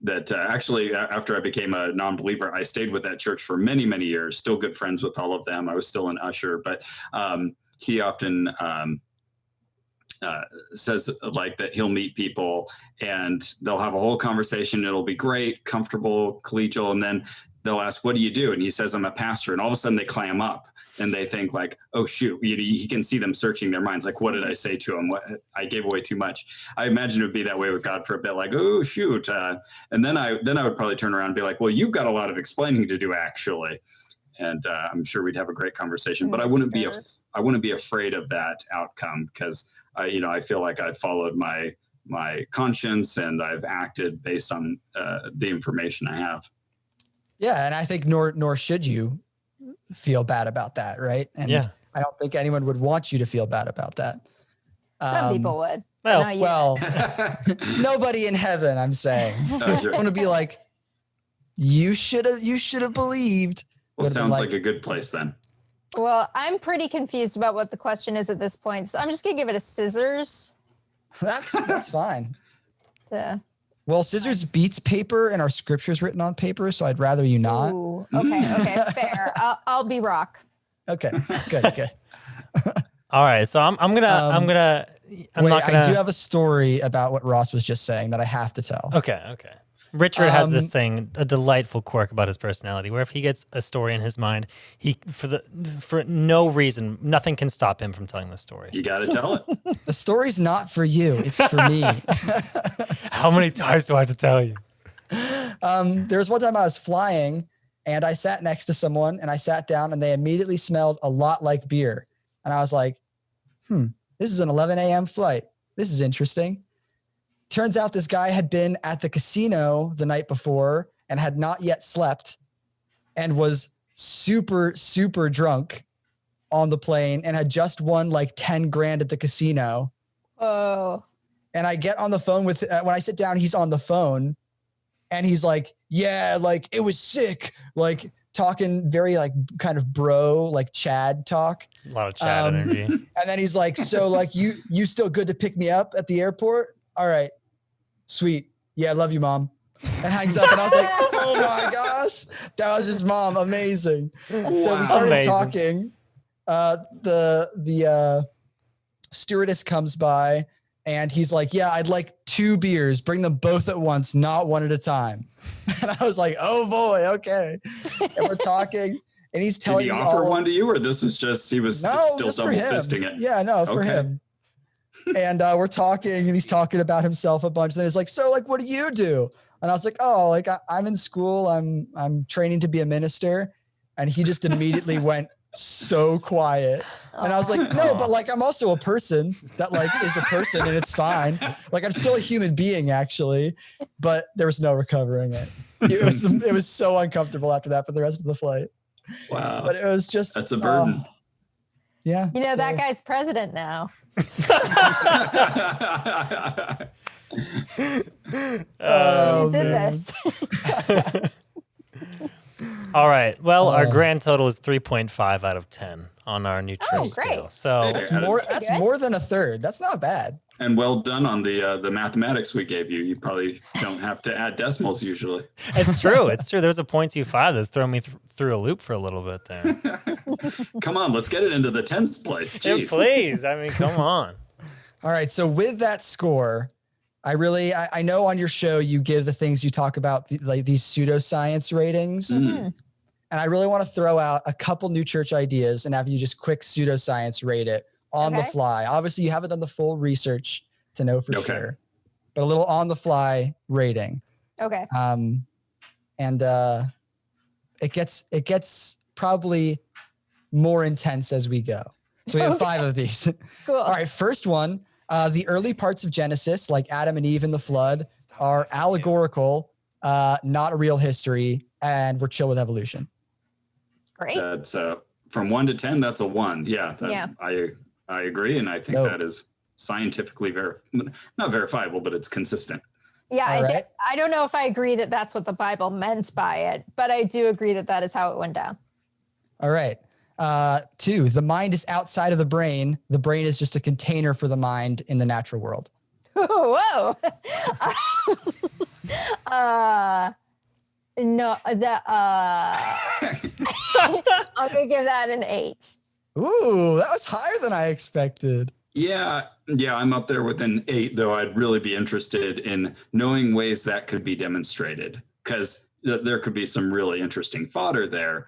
that actually after I became a non-believer, I stayed with that church for many, many years, still good friends with all of them. I was still an usher, but he often says like that he'll meet people and they'll have a whole conversation. It'll be great, comfortable, collegial. And then they'll ask, what do you do? And he says, I'm a pastor. And all of a sudden they clam up and they think like, oh shoot, he can see them searching their minds. Like, what did I say to him? What, I gave away too much. I imagine it would be that way with God for a bit, like, oh shoot. And then I would probably turn around and be like, well, you've got a lot of explaining to do actually. And I'm sure we'd have a great conversation, but I wouldn't be afraid of that outcome because I feel like I followed my conscience and I've acted based on the information I have. Yeah, and I think nor should you feel bad about that, right? And Yeah. I don't think anyone would want you to feel bad about that. Some people would. Well, Not you. Well, nobody in heaven, I'm saying. Oh, sure. I want to be like, you should have believed. Well, Would've been sounds like a good place then. Well, I'm pretty confused about what the question is at this point, so I'm just gonna give it a scissors. That's fine. To, Well, scissors beats paper, and our scripture's written on paper, so I'd rather you not. Ooh, okay, fair. I'll be rock. Okay, good. all right. So I'm Wait, not gonna. I do have a story about what Ross was just saying that I have to tell. Okay. Richard has this thing, a delightful quirk about his personality, where if he gets a story in his mind, he for no reason, nothing can stop him from telling the story. You got to tell it. The story's not for you; it's for me. How many times do I have to tell you? There was one time I was flying, and I sat next to someone, and I sat down, and they immediately smelled a lot like beer, and I was like, this is an 11 a.m. flight. This is interesting. Turns out this guy had been at the casino the night before and had not yet slept and was super, super drunk on the plane and had just won like 10 grand at the casino. Oh. And I get on the phone with, when I sit down, he's on the phone and he's like, yeah, like it was sick. Like talking very like kind of bro, like Chad talk. A lot of Chad energy. And then he's like, so like you still good to pick me up at the airport? All right. Sweet. Yeah, I love you, Mom. And hangs up. And I was like, oh my gosh. That was his mom. Amazing. Wow. Then we started Amazing. talking. The stewardess comes by and he's like, yeah, I'd like 2 beers. Bring them both at once, not one at a time. And I was like, oh boy, okay. And we're talking. And he's Did telling he me offer all, one to you, or this was just he was no, still just double for him. fisting it? Yeah, no, for Okay. him. And we're talking and he's talking about himself a bunch. And then he's like, so like, what do you do? And I was like, oh, like I'm in school. I'm training to be a minister. And he just immediately went so quiet. And I was like, no, but like, I'm also a person that like is a person and it's fine. Like I'm still a human being actually, but there was no recovering it. It was so uncomfortable after that for the rest of the flight. Wow. But it was just, That's a burden. yeah. You know, so- that guy's president now. Oh, He did man. this. All right. Well, our grand total is 3.5 out of 10 on our new Oh, trait great. scale. So Hey, That's Adam. more. Pretty That's good. more than a third. That's not bad. And well done on the mathematics we gave you. You probably don't have to add decimals usually. it's true. It's true. There's a 0.25 that's thrown me through a loop for a little bit there. Come on, let's get it into the tens place. Yeah, Jeez. please. I mean, come on. All right. So with that score, I know on your show you give the things you talk about like these pseudoscience ratings, Mm. and I really want to throw out a couple new church ideas and have you just quick pseudoscience rate it on the Okay. fly. Obviously, you haven't done the full research to know for Okay. sure, but a little on the fly rating. Okay. And it gets probably more intense as we go. So we have 5 of these. Cool. All right, first one. The early parts of Genesis, like Adam and Eve in the flood, are allegorical, not a real history, and we're chill with evolution. Great. That's from 1 to 10. That's a 1. Yeah. Yeah. I agree, and I think Dope. that is scientifically not verifiable, but it's consistent. Yeah, All right. I don't know if I agree that that's what the Bible meant by it, but I do agree that that is how it went down. All right. 2, the mind is outside of the brain. The brain is just a container for the mind in the natural world. Whoa. No, that I'm gonna give that an 8. Ooh, that was higher than I expected. Yeah, I'm up there with an 8, though I'd really be interested in knowing ways that could be demonstrated, because there could be some really interesting fodder there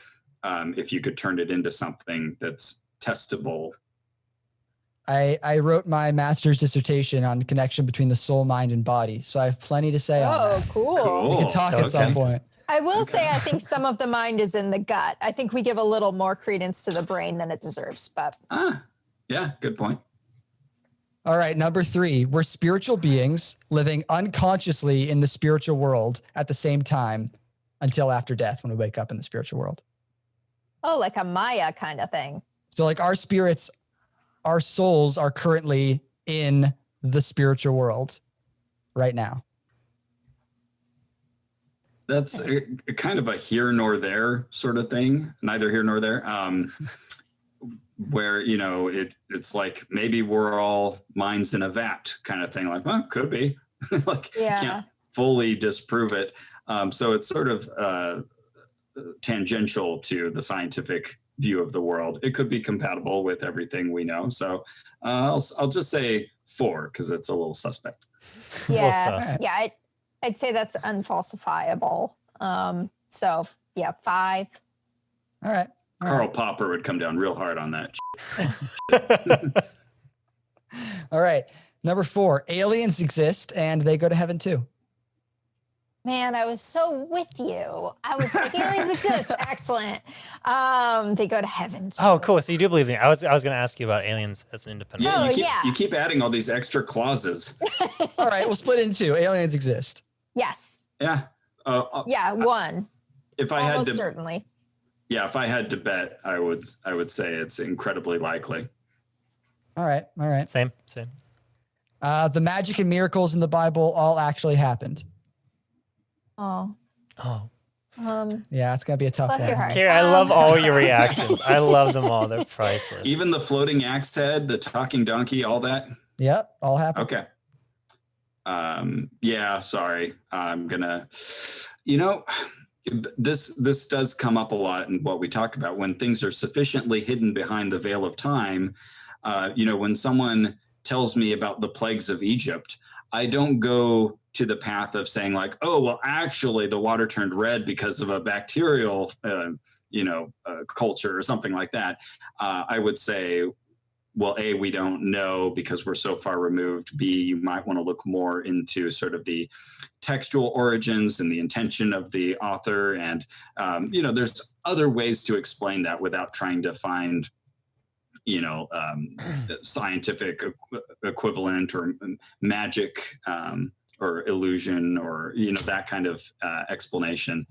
if you could turn it into something that's testable. I wrote my master's dissertation on connection between the soul, mind, and body, so I have plenty to say on Oh, that. cool. We can talk Okay. at some point. I will say I think some of the mind is in the gut. I think we give a little more credence to the brain than it deserves, but Yeah, good point. All right, number 3, we're spiritual beings living unconsciously in the spiritual world at the same time until after death when we wake up in the spiritual world. oh, like a Maya kind of thing. So like our spirits, our souls are currently in the spiritual world right now. That's a kind of a here nor there sort of thing, neither here nor there. Where it's like maybe we're all minds in a vat kind of thing. Like, well, could be. Like, Yeah. can't fully disprove it. So it's sort of tangential to the scientific view of the world. It could be compatible with everything we know. So I'll just say 4 because it's a little suspect. Yeah. sus. Yeah. I'd say that's unfalsifiable. So yeah, 5. All right. Karl Popper would come down real hard on that. All right. Number 4, aliens exist and they go to heaven too. Man, I was so with you. I was like, aliens exist. Excellent. They go to heaven too. Oh, cool. So you do believe in it. I was going to ask you about aliens as an independent. Oh, You keep adding all these extra clauses. All right. We'll split it into 2. Aliens exist. Yes. Yeah. Yeah, 1. If I Almost had to, certainly. yeah, if I had to bet, I would say it's incredibly likely. All right. Same. The magic and miracles in the Bible all actually happened. Oh. Yeah, it's going to be a tough Bless one. your heart. Carrie, I love all your reactions. I love them all. They're priceless. Even the floating axe head, the talking donkey, all that. Yep. All happened. Okay. Yeah, sorry. I'm gonna, this does come up a lot in what we talk about when things are sufficiently hidden behind the veil of time. When someone tells me about the plagues of Egypt, I don't go to the path of saying like, oh, well, actually the water turned red because of a bacterial, culture or something like that. I would say, well, A, we don't know because we're so far removed. B, you might want to look more into sort of the textual origins and the intention of the author. And, there's other ways to explain that without trying to find, scientific equivalent or magic or illusion or, that kind of explanation.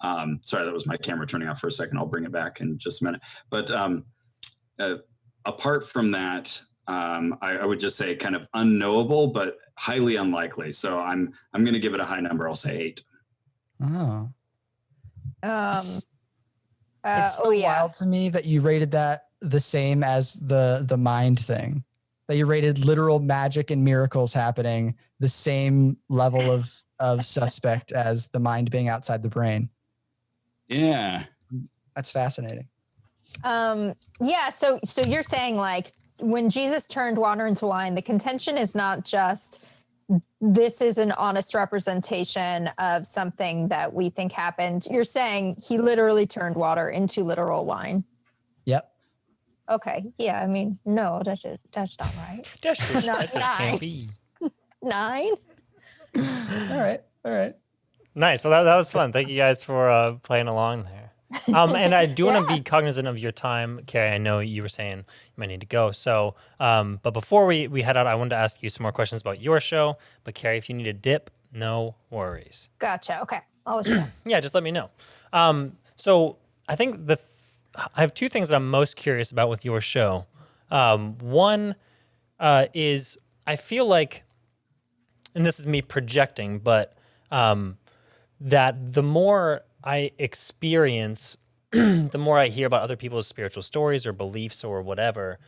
Sorry, that was my camera turning off for a second. I'll bring it back in just a minute. But apart from that, I would just say kind of unknowable, but highly unlikely. So I'm going to give it a high number. I'll say 8. Oh. It's It's so wild to me that you rated that the same as the mind thing. That you rated literal magic and miracles happening the same level of suspect as the mind being outside the brain. Yeah. That's fascinating. Yeah. So you're saying like when Jesus turned water into wine, the contention is not just this is an honest representation of something that we think happened. You're saying he literally turned water into literal wine. Yep. Okay. Yeah. I mean, no, that's not right. That just 9. can't be. 9. All right. Nice. So that was fun. Thank you guys for playing along there. And I do want to be cognizant of your time, Carrie. I know you were saying you might need to go. So, but before we head out, I wanted to ask you some more questions about your show. But Carrie, if you need a dip, no worries. Gotcha. Okay. I'll let you know. Yeah, just let me know. So I think I have 2 things that I'm most curious about with your show. One is I feel like, and this is me projecting, but that the more I experience, the more I hear about other people's spiritual stories or beliefs or whatever,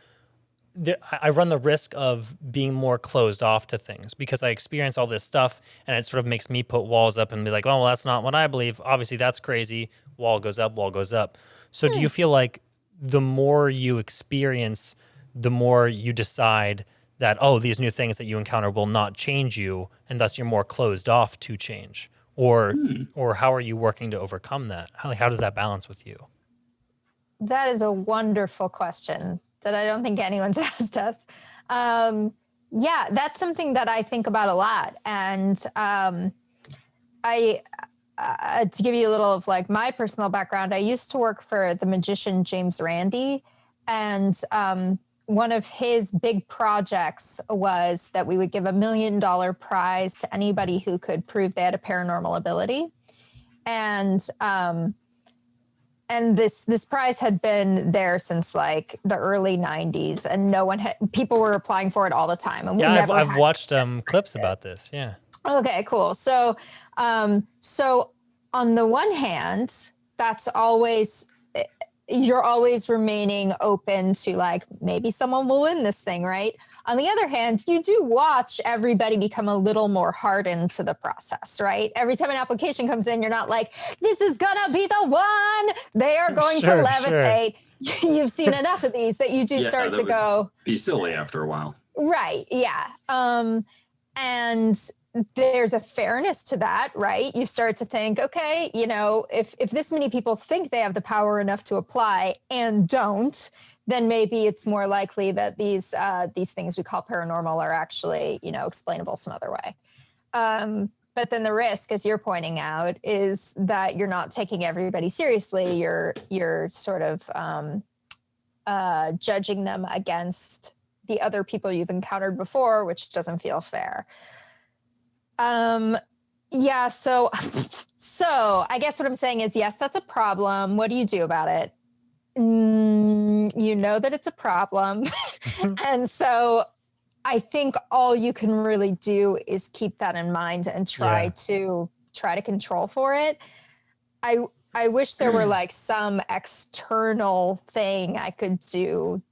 I run the risk of being more closed off to things because I experience all this stuff and it sort of makes me put walls up and be like, oh, well, that's not what I believe. Obviously, that's crazy. Wall goes up, wall goes up. So do you feel like the more you experience, the more you decide that, oh, these new things that you encounter will not change you, and thus you're more closed off to change? Or how are you working to overcome that? How does that balance with you? That is a wonderful question that I don't think anyone's asked us. Yeah, that's something that I think about a lot. And to give you a little of like my personal background, I used to work for the magician James Randi. And one of his big projects was that we would give $1 million prize to anybody who could prove they had a paranormal ability. And this prize had been there since like the early 90s, and people were applying for it all the time. And I've watched clips about this. Yeah. Okay, cool. So on the one hand, that's always, you're always remaining open to like, maybe someone will win this thing, right? On the other hand, you do watch everybody become a little more hardened to the process, right? Every time an application comes in, you're not like, this is gonna be the one. They are going to levitate. Sure. You've seen enough of these that you do start to go. Be silly after a while. Right, yeah. And there's a fairness to that, right? You start to think, okay, if this many people think they have the power enough to apply and don't, then maybe it's more likely that these things we call paranormal are actually, explainable some other way. But then the risk, as you're pointing out, is that you're not taking everybody seriously. You're sort of judging them against the other people you've encountered before, which doesn't feel fair. Yeah. So I guess what I'm saying is, yes, that's a problem. What do you do about it? You know that it's a problem. And so I think all you can really do is keep that in mind and try to control for it. I wish there were like some external thing I could do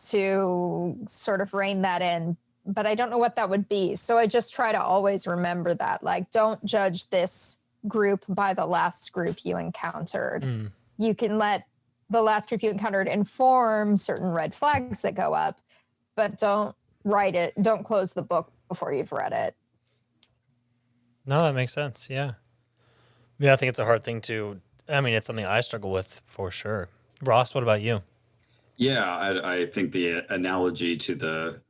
to sort of rein that in, but I don't know what that would be. So I just try to always remember that, like, don't judge this group by the last group you encountered. You can let the last group you encountered inform certain red flags that go up, but don't close the book before you've read it. No, that makes sense. Yeah. Yeah, I think it's a hard thing it's something I struggle with for sure. Ross, what about you? Yeah, I think the analogy to the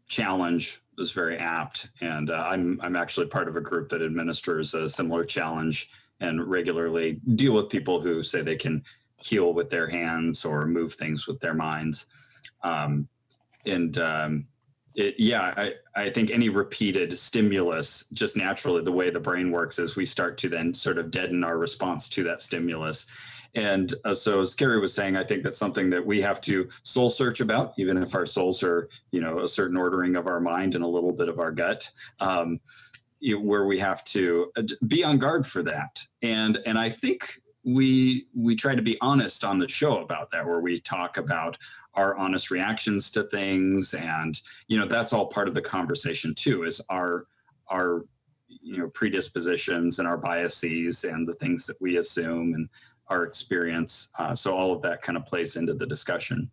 challenge was very apt. And I'm actually part of a group that administers a similar challenge and regularly deal with people who say they can heal with their hands or move things with their minds. I think any repeated stimulus, just naturally the way the brain works is we start to then sort of deaden our response to that stimulus. And so as Carrie was saying, I think that's something that we have to soul search about, even if our souls are, a certain ordering of our mind and a little bit of our gut, where we have to be on guard for that. And I think we try to be honest on the show about that, where we talk about our honest reactions to things. And, that's all part of the conversation too, is our predispositions and our biases and the things that we assume and our experience. So all of that kind of plays into the discussion.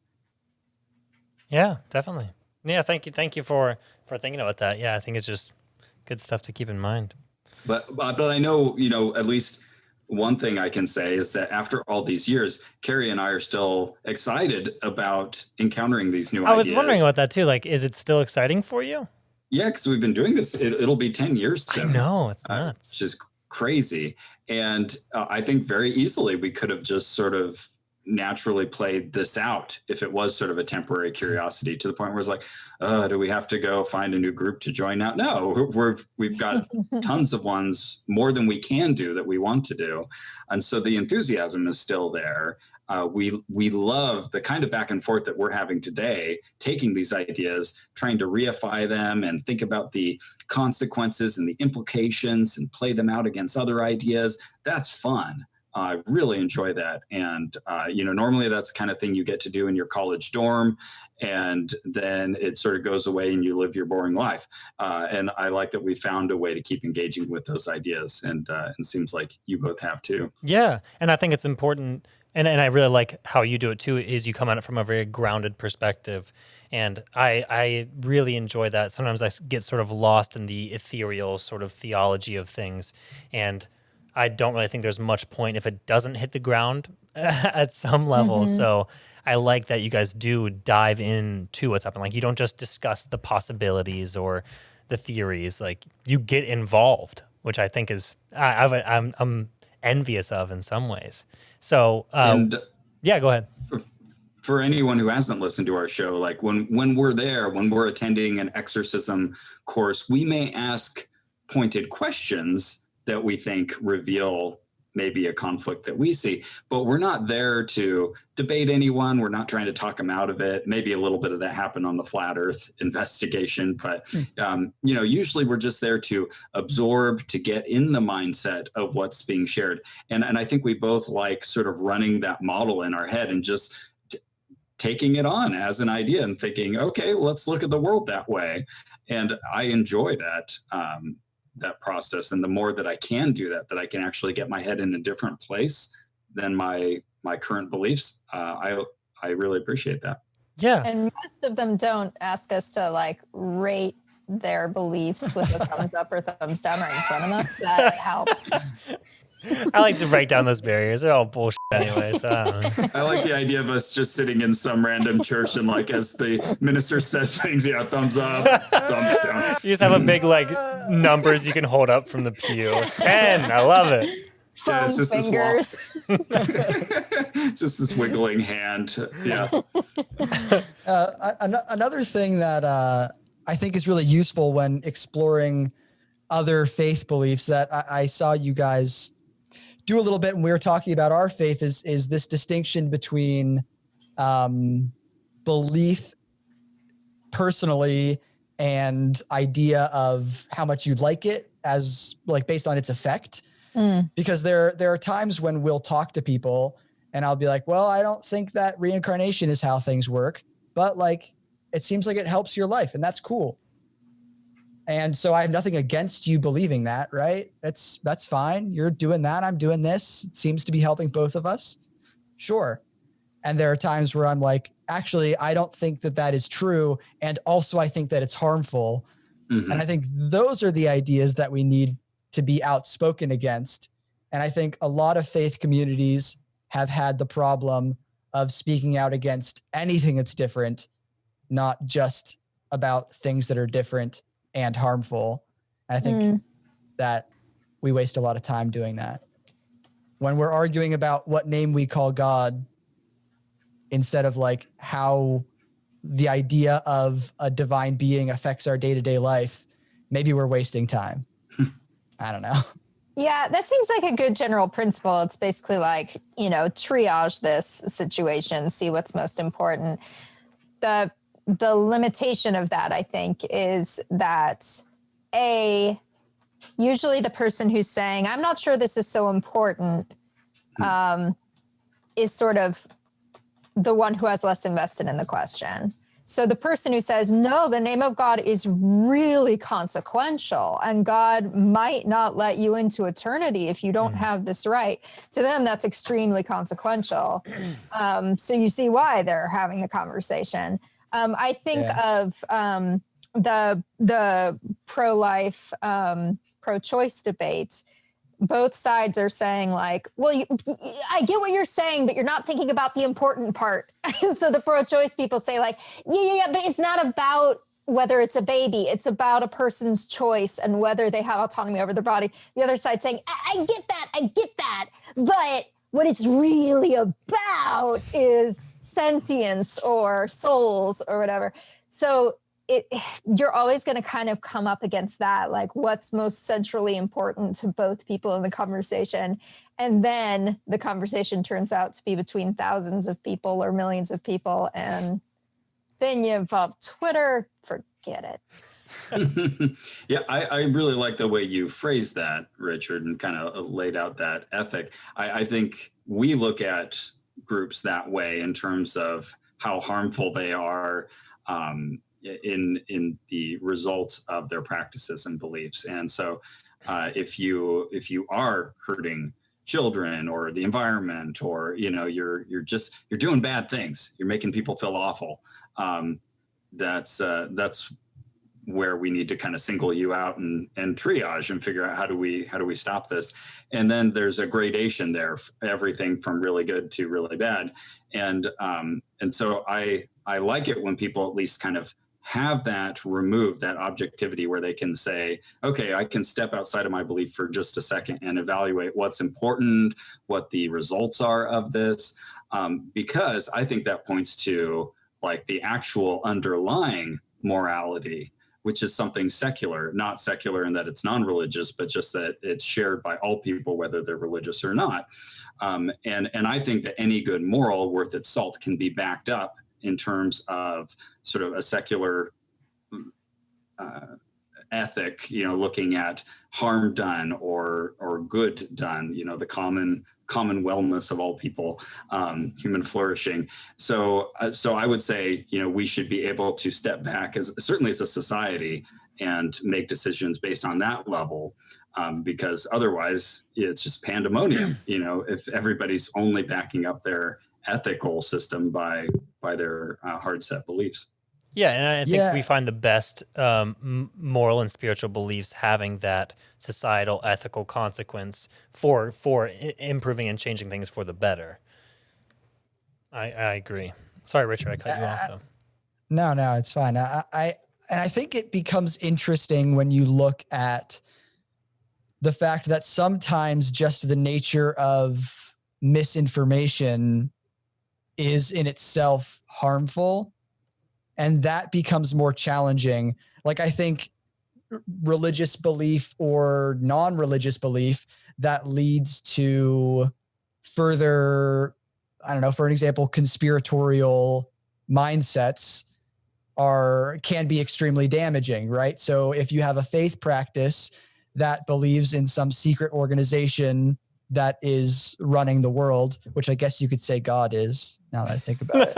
Yeah, definitely. Yeah. Thank you for thinking about that. Yeah. I think it's just good stuff to keep in mind. But I know, at least one thing I can say is that after all these years, Carrie and I are still excited about encountering these new ideas. I was wondering about that too. Like, is it still exciting for you? Yeah, because we've been doing this. It'll be 10 years soon. I know, it's nuts. It's just crazy. And I think very easily we could have just sort of naturally played this out if it was sort of a temporary curiosity, to the point where it's like, do we have to go find a new group to join now? No, we've got tons of ones, more than we can do, that we want to do. And so the enthusiasm is still there. We love the kind of back and forth that we're having today, taking these ideas, trying to reify them and think about the consequences and the implications and play them out against other ideas. That's fun. I really enjoy that. And, normally that's the kind of thing you get to do in your college dorm, and then it sort of goes away and you live your boring life. And I like that we found a way to keep engaging with those ideas. And it seems like you both have too. Yeah. And I think it's important. And I really like how you do it too, is you come at it from a very grounded perspective. And I really enjoy that. Sometimes I get sort of lost in the ethereal sort of theology of things. And I don't really think there's much point if it doesn't hit the ground at some level. Mm-hmm. So I like that you guys do dive into what's happening. Like, you don't just discuss the possibilities or the theories. Like, you get involved, which I think is I'm envious of in some ways. So yeah, go ahead. For anyone who hasn't listened to our show, like when we're there, when we're attending an exorcism course, we may ask pointed questions that we think reveal maybe a conflict that we see, but we're not there to debate anyone. We're not trying to talk them out of it. Maybe a little bit of that happened on the Flat Earth investigation, but usually we're just there to absorb, to get in the mindset of what's being shared. And I think we both like sort of running that model in our head and just taking it on as an idea and thinking, okay, let's look at the world that way. And I enjoy that. That process. And the more that I can do that I can actually get my head in a different place than my current beliefs, I really appreciate that. Yeah. And most of them don't ask us to like rate their beliefs with a thumbs up or thumbs down right in front of them. That helps. I like to break down those barriers. They're all bullshit anyway. So I don't know. I like the idea of us just sitting in some random church and like as the minister says things, yeah, thumbs up, thumbs down. You just have a big like numbers you can hold up from the pew. 10. I love it. Yeah, it's Foam just this fingers. just this wiggling hand. Yeah. Another thing that I think is really useful when exploring other faith beliefs that I saw you guys do a little bit when we were talking about our faith is this distinction between belief personally and idea of how much you like it as like based on its effect. Because there are times when we'll talk to people and I'll be like, well, I don't think that reincarnation is how things work, but like, it seems like it helps your life and that's cool. And so I have nothing against you believing that, right? That's fine. You're doing that. I'm doing this. It seems to be helping both of us. Sure. And there are times where I'm like, actually, I don't think that that is true. And also I think that it's harmful. And I think those are the ideas that we need to be outspoken against. And I think a lot of faith communities have had the problem of speaking out against anything that's different, not just about things that are different and harmful. And I think that we waste a lot of time doing that. When we're arguing about what name we call God, instead of like how the idea of a divine being affects our day-to-day life, maybe we're wasting time. I don't know. Yeah, that seems like a good general principle. It's basically like, triage this situation, see what's most important. The limitation of that, I think, is that usually the person who's saying, I'm not sure this is so important, is sort of the one who has less invested in the question. So the person who says, no, the name of God is really consequential and God might not let you into eternity if you don't have this right. To them, that's extremely consequential. So you see why they're having the conversation. I think of the pro-life, pro-choice debate. Both sides are saying like, well, I get what you're saying, but you're not thinking about the important part. So the pro-choice people say like, yeah, but it's not about whether it's a baby. It's about a person's choice and whether they have autonomy over their body. The other side saying, I get that. But what it's really about is sentience or souls or whatever. So you're always going to kind of come up against that, like what's most centrally important to both people in the conversation. And then the conversation turns out to be between thousands of people or millions of people. And then you involve Twitter, forget it. Yeah, I really like the way you phrased that, Richard, and kind of laid out that ethic. I think we look at groups that way in terms of how harmful they are, in the results of their practices and beliefs. And so if you are hurting children or the environment, or you're doing bad things, you're making people feel awful, that's where we need to kind of single you out and triage and figure out how do we stop this. And then there's a gradation there, everything from really good to really bad. And so I like it when people at least kind of have that removed, that objectivity where they can say, okay, I can step outside of my belief for just a second and evaluate what's important, what the results are of this, because I think that points to like the actual underlying morality, which is something secular, not secular in that it's non-religious, but just that it's shared by all people, whether they're religious or not. And I think that any good moral worth its salt can be backed up in terms of sort of a secular ethic, looking at harm done or good done, the common wellness of all people, human flourishing. So I would say, we should be able to step back certainly as a society and make decisions based on that level, because otherwise it's just pandemonium, if everybody's only backing up their ethical system by their hard set beliefs. Yeah, and I think Yeah. we find the best moral and spiritual beliefs having that societal ethical consequence for improving and changing things for the better. I agree. Sorry, Richard, I cut you off though. No, it's fine. I think it becomes interesting when you look at the fact that sometimes just the nature of misinformation is in itself harmful, and that becomes more challenging. Like, I think religious belief or non-religious belief that leads to further, I don't know, for an example, conspiratorial mindsets can be extremely damaging, right? So if you have a faith practice that believes in some secret organization that is running the world, which I guess you could say God is, now that I think about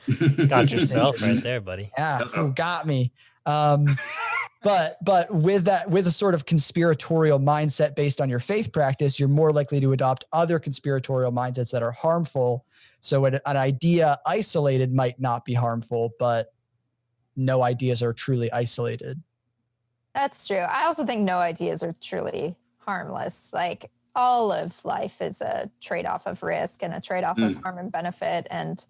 it. Got yourself right there, buddy. Yeah, who got me? But with a sort of conspiratorial mindset based on your faith practice, you're more likely to adopt other conspiratorial mindsets that are harmful. So an idea isolated might not be harmful, but no ideas are truly isolated. That's true. I also think no ideas are truly harmless. Like, all of life is a trade-off of risk and a trade-off of harm and benefit. And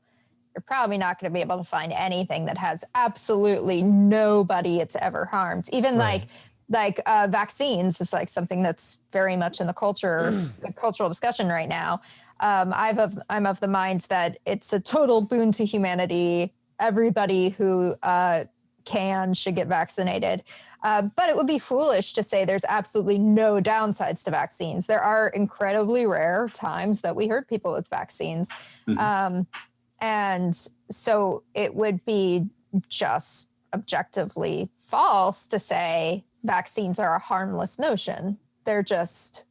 you're probably not going to be able to find anything that has absolutely nobody it's ever harmed. Even like vaccines is like something that's very much in the cultural discussion right now. I'm of the mind that it's a total boon to humanity. Everybody who should get vaccinated. But it would be foolish to say there's absolutely no downsides to vaccines. There are incredibly rare times that we hurt people with vaccines. And so it would be just objectively false to say vaccines are a harmless notion. They're just,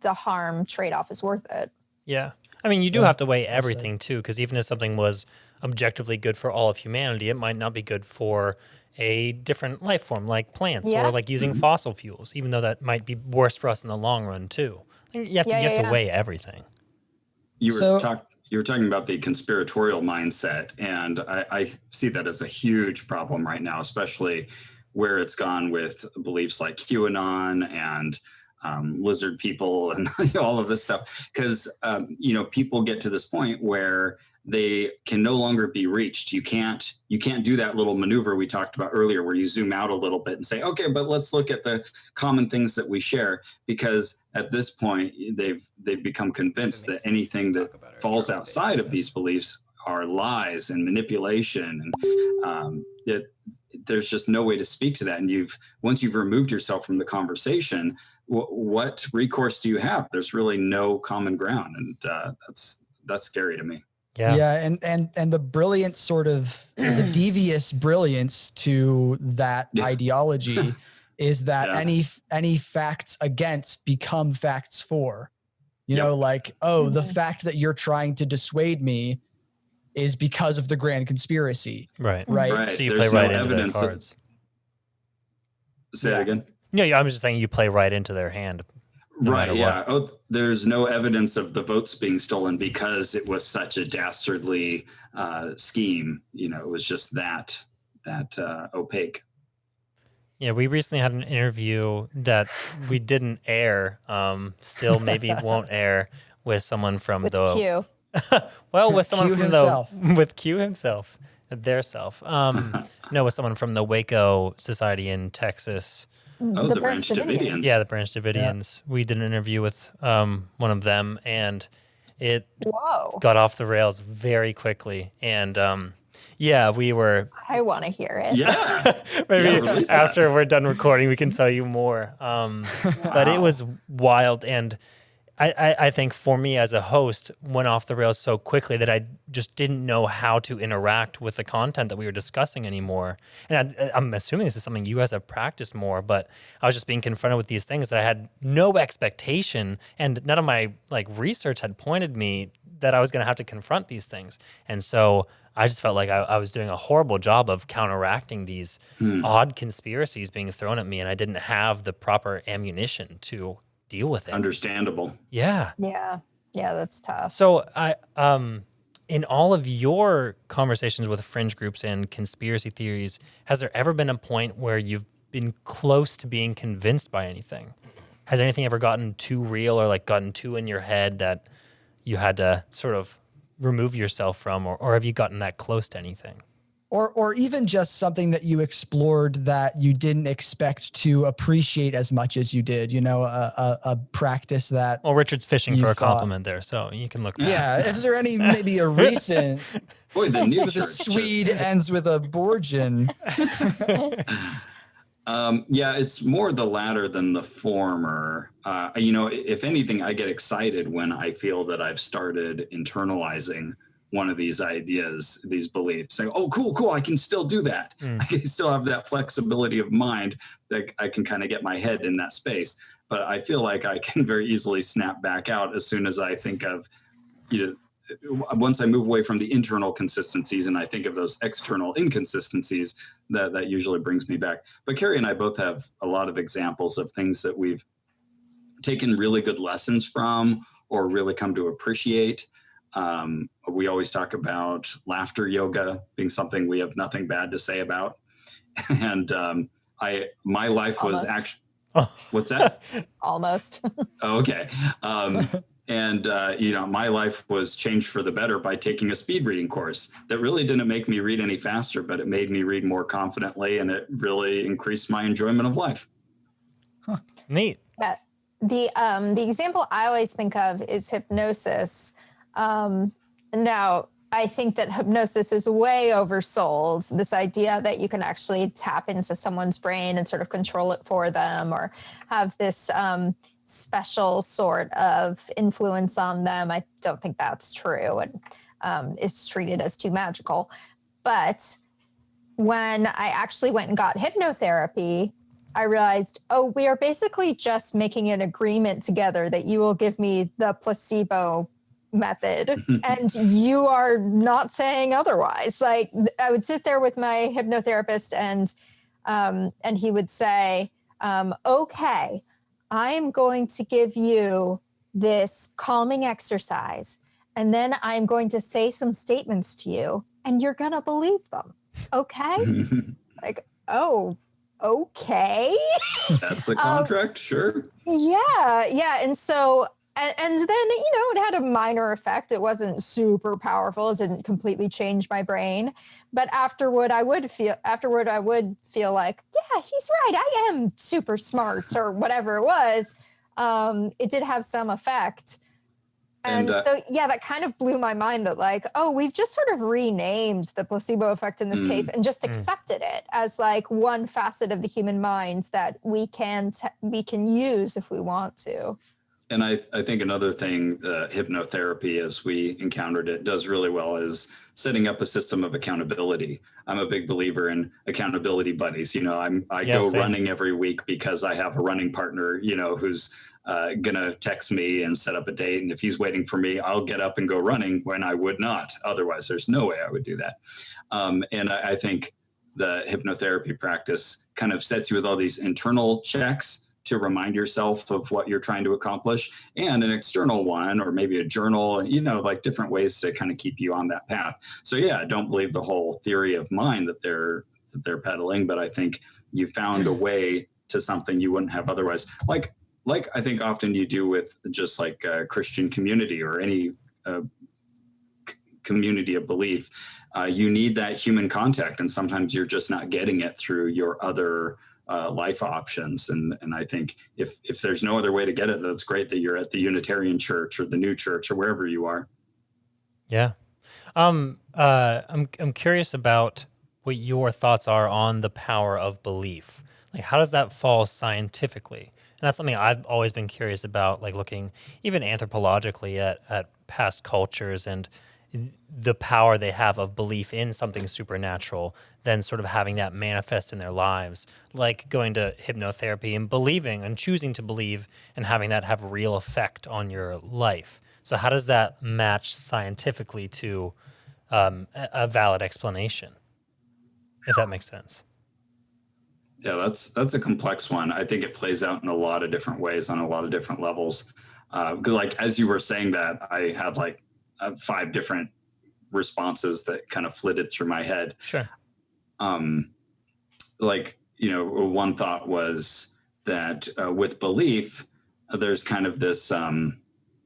the harm trade-off is worth it. Yeah. I mean, you do have to weigh everything too, because even if something was objectively good for all of humanity, it might not be good for a different life form like plants or like using fossil fuels, even though that might be worse for us in the long run too. You have to weigh everything. You were talking about the conspiratorial mindset, and I see that as a huge problem right now, especially where it's gone with beliefs like QAnon and lizard people and all of this stuff. Because, people get to this point where they can no longer be reached. You can't do that little maneuver we talked about earlier where you zoom out a little bit and say, okay, but let's look at the common things that we share, because at this point they've become convinced that anything that falls outside of these beliefs are lies and manipulation, and there's just no way to speak to that. And once you've removed yourself from the conversation, what recourse do you have? There's really no common ground, and that's scary to me. Yeah. And the brilliant sort of the devious brilliance to that ideology is that any facts against become facts for, the fact that you're trying to dissuade me is because of the grand conspiracy. Right. So you play right into their cards. Say it again. No, I was just saying you play right into their hand. No right. Yeah. Oh, there's no evidence of the votes being stolen because it was such a dastardly scheme. It was just that opaque. Yeah, we recently had an interview that we didn't air, still maybe won't air, with someone from with Q. with someone Q from himself. with Q himself, their self. With someone from the Waco Society in Texas. The Branch Davidians. Yeah, the Branch Davidians. Yeah. We did an interview with one of them, and it got off the rails very quickly. And we were. I want to hear it. Yeah. Maybe after we're done recording, we can tell you more. But it was wild, and I think for me as a host, went off the rails so quickly that I just didn't know how to interact with the content that we were discussing anymore. And I'm assuming this is something you guys have practiced more, but I was just being confronted with these things that I had no expectation, and none of my research had pointed me that I was going to have to confront these things. And so I just felt like I was doing a horrible job of counteracting these odd conspiracies being thrown at me, and I didn't have the proper ammunition to deal with it. Understandable. Yeah. Yeah, that's tough. So in all of your conversations with fringe groups and conspiracy theories, has there ever been a point where you've been close to being convinced by anything? Has anything ever gotten too real or like gotten too in your head that you had to sort of remove yourself from, or have you gotten that close to anything? Or even just something that you explored that you didn't expect to appreciate as much as you did, a practice that. Well, Richard's fishing you for a thought- compliment there, so you can look past Yeah. that. Is there maybe a recent Boy, the new the church Swede just- ends with a Borgian? Yeah, it's more the latter than the former. If anything, I get excited when I feel that I've started internalizing one of these ideas, these beliefs, saying, oh, cool, I can still do that. I can still have that flexibility of mind that I can kind of get my head in that space. But I feel like I can very easily snap back out as soon as I think of, once I move away from the internal consistencies and I think of those external inconsistencies, that usually brings me back. But Carrie and I both have a lot of examples of things that we've taken really good lessons from or really come to appreciate. We always talk about laughter yoga being something we have nothing bad to say about. And my life was actually, what's that? Almost. Okay. My life was changed for the better by taking a speed reading course that really didn't make me read any faster, but it made me read more confidently, and it really increased my enjoyment of life. Neat. The example I always think of is hypnosis. Now, I think that hypnosis is way oversold. This idea that you can actually tap into someone's brain and sort of control it for them, or have this special sort of influence on them. I don't think that's true, and it's treated as too magical. But when I actually went and got hypnotherapy, I realized, we are basically just making an agreement together that you will give me the placebo method and you are not saying otherwise. Like, I would sit there with my hypnotherapist and he would say, okay, I am going to give you this calming exercise, and then I'm going to say some statements to you and you're going to believe them. Okay. Like, oh, okay. That's the contract. Sure. Yeah. And so, and then, it had a minor effect. It wasn't super powerful. It didn't completely change my brain. But afterward, I would feel like, yeah, he's right. I am super smart, or whatever it was. It did have some effect. And so, that kind of blew my mind that, like, we've just sort of renamed the placebo effect in this case and just accepted it as like one facet of the human mind that we can use if we want to. And I think another thing hypnotherapy, as we encountered it, does really well is setting up a system of accountability. I'm a big believer in accountability buddies. I go running every week because I have a running partner, who's going to text me and set up a date. And if he's waiting for me, I'll get up and go running when I would not. Otherwise, there's no way I would do that. And I think the hypnotherapy practice kind of sets you with all these internal checks to remind yourself of what you're trying to accomplish, and an external one, or maybe a journal, like different ways to kind of keep you on that path. So I don't believe the whole theory of mind that they're peddling, but I think you found a way to something you wouldn't have otherwise. Like I think often you do with just like a Christian community or any community of belief, you need that human contact, and sometimes you're just not getting it through your other life options. And I think if there's no other way to get it, that's great that you're at the Unitarian Church or the New Church or wherever you are. Yeah. I'm curious about what your thoughts are on the power of belief. Like, how does that fall scientifically? And that's something I've always been curious about, like looking even anthropologically at past cultures and the power they have of belief in something supernatural, then sort of having that manifest in their lives, like going to hypnotherapy and believing and choosing to believe and having that have real effect on your life. So how does that match scientifically to a valid explanation, if that makes sense? Yeah, that's a complex one. I think it plays out in a lot of different ways on a lot of different levels. Because like, as you were saying that, I had like 5 different responses that kind of flitted through my head. Sure. Like, one thought was that with belief, there's kind of this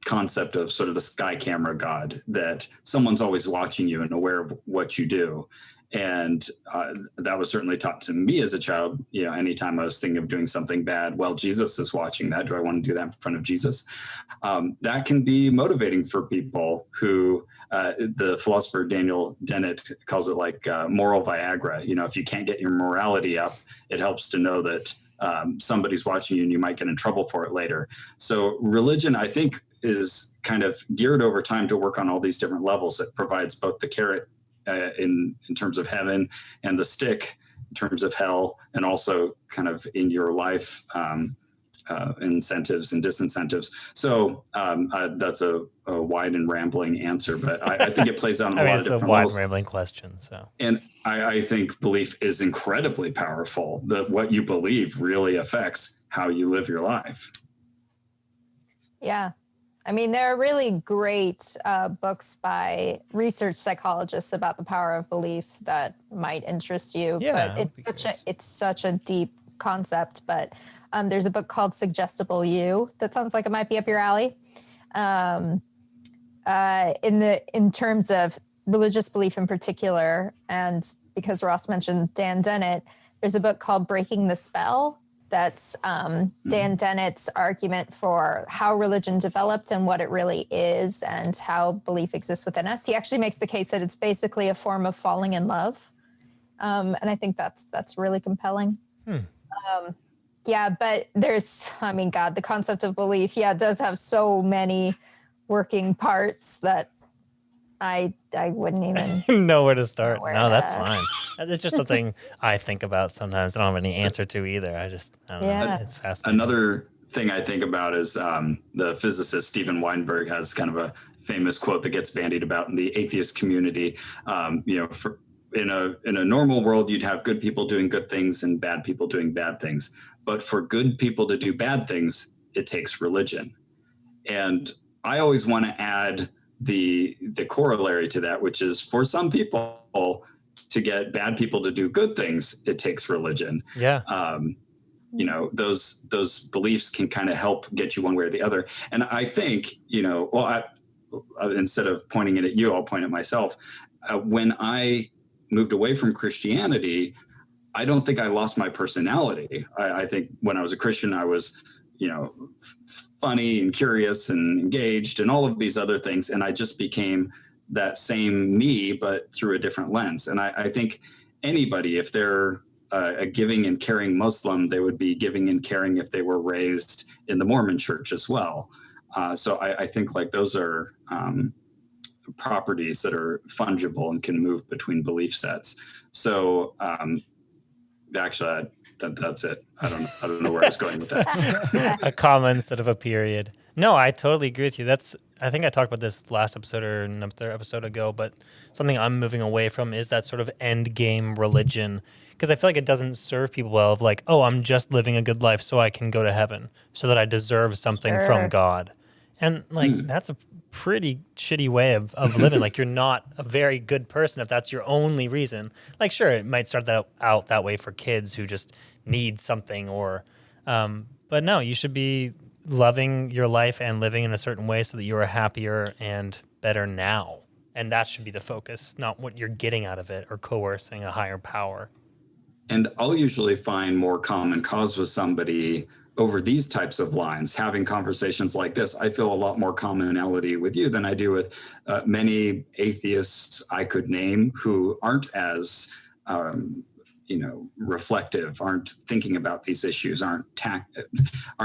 concept of sort of the sky camera God, that someone's always watching you and aware of what you do. And that was certainly taught to me as a child. Anytime I was thinking of doing something bad, well, Jesus is watching that. Do I want to do that in front of Jesus? That can be motivating for people who, the philosopher Daniel Dennett calls it like moral Viagra. If you can't get your morality up, it helps to know that somebody's watching you and you might get in trouble for it later. So religion, I think, is kind of geared over time to work on all these different levels. It provides both the carrot in terms of heaven and the stick in terms of hell, and also kind of in your life incentives and disincentives. So that's a wide and rambling answer, but I think it plays out on a lot of different levels. It's a wide rambling question. So, and I think belief is incredibly powerful. That what you believe really affects how you live your life. Yeah. I mean, there are really great books by research psychologists about the power of belief that might interest you. Yeah, but it's such a deep concept. But there's a book called Suggestible You that sounds like it might be up your alley. In terms of religious belief in particular, and because Ross mentioned Dan Dennett, there's a book called Breaking the Spell. That's Dan Dennett's argument for how religion developed and what it really is, and how belief exists within us. He actually makes the case that it's basically a form of falling in love. And I think that's really compelling. Yeah, but God, the concept of belief, it does have so many working parts that I wouldn't even know where to start. That's fine. It's just something I think about sometimes. I don't have any answer to either. I don't know. It's fascinating. Another thing I think about is the physicist Steven Weinberg has kind of a famous quote that gets bandied about in the atheist community. In a normal world, you'd have good people doing good things and bad people doing bad things. But for good people to do bad things, it takes religion. And I always want to add the corollary to that, which is for some people to get bad people to do good things, it takes religion. Yeah. Those beliefs can kind of help get you one way or the other. And I think, instead of pointing it at you, I'll point at myself. When I moved away from Christianity, I don't think I lost my personality. I think when I was a Christian, I was funny and curious and engaged and all of these other things. And I just became that same me, but through a different lens. And I think anybody, if they're a giving and caring Muslim, they would be giving and caring if they were raised in the Mormon church as well. So I think like those are properties that are fungible and can move between belief sets. So actually, that's it. I don't know where I was going with that. A comma instead of a period. No, I totally agree with you. I think I talked about this last episode or another episode ago, but something I'm moving away from is that sort of end game religion, because I feel like it doesn't serve people well of like, oh, I'm just living a good life so I can go to heaven, so that I deserve something from God. And like, that's a pretty shitty way of living. Like, you're not a very good person if that's your only reason. Like, sure, it might start out that way for kids who just need something, or, but no, you should be loving your life and living in a certain way so that you are happier and better now. And that should be the focus, not what you're getting out of it or coercing a higher power. And I'll usually find more common cause with somebody over these types of lines. Having conversations like this, I feel a lot more commonality with you than I do with many atheists I could name who aren't as reflective, aren't thinking about these issues, aren't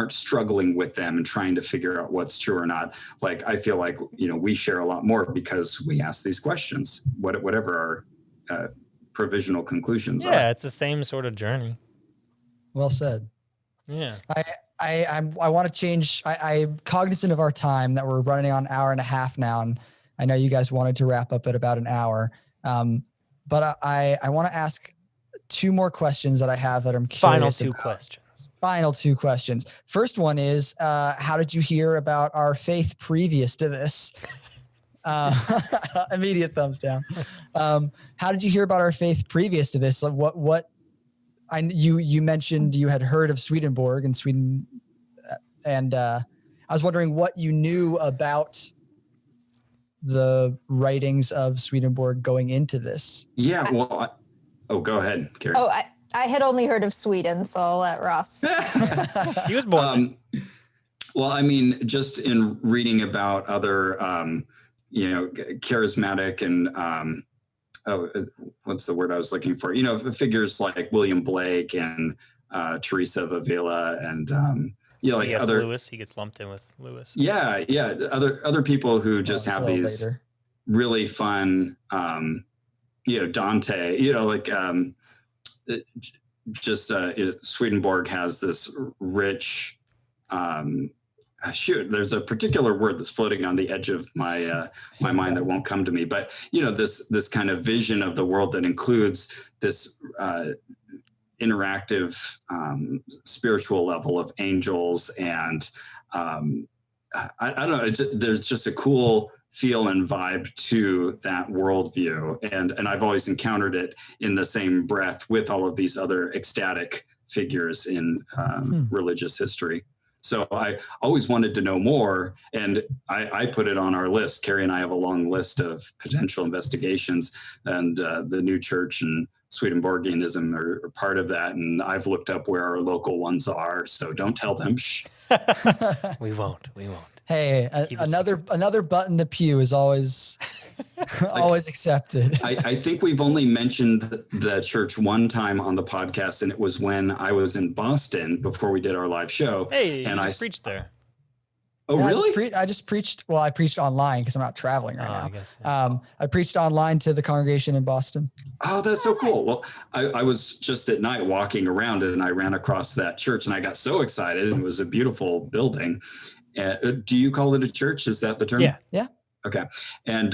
struggling with them and trying to figure out what's true or not. Like, I feel like, we share a lot more because we ask these questions, whatever our provisional conclusions are. Yeah, it's the same sort of journey. Well said. Yeah. I want to change. I'm cognizant of our time, that we're running on an hour and a half now. And I know you guys wanted to wrap up at about an hour. But I want to ask two more questions that I have that I'm curious Final two questions. First one is, how did you hear about our faith previous to this? Immediate thumbs down. How did you hear about our faith previous to this? Like you mentioned you had heard of Swedenborg in Sweden, and I was wondering what you knew about the writings of Swedenborg going into this. Yeah, well, go ahead, Carrie. Oh, I had only heard of Sweden, so I'll let Ross. He was born. Well, I mean, just in reading about other, charismatic and what's the word I was looking for? Figures like William Blake and Teresa of Avila and like other Lewis. He gets lumped in with Lewis. Yeah. Other people who just have these really fun, Dante. Swedenborg has this rich. There's a particular word that's floating on the edge of my my mind that won't come to me. But this kind of vision of the world that includes this interactive spiritual level of angels, and I don't know. There's just a cool feel and vibe to that worldview, and I've always encountered it in the same breath with all of these other ecstatic figures in religious history. So I always wanted to know more, and I put it on our list. Carrie and I have a long list of potential investigations, and the new church and Swedenborgianism are part of that. And I've looked up where our local ones are, so don't tell them. Shh. We won't. Hey, another butt in the pew is always always accepted. I think we've only mentioned the church one time on the podcast, and it was when I was in Boston before we did our live show. Hey, and I preached there. Oh, yeah, really? I just preached. Well, I preached online because I'm not traveling right now. I guess, yeah. I preached online to the congregation in Boston. Oh, that's so cool. Well, I was just at night walking around it, and I ran across that church, and I got so excited. It was a beautiful building. Do you call it a church? Is that the term? Yeah. Okay. And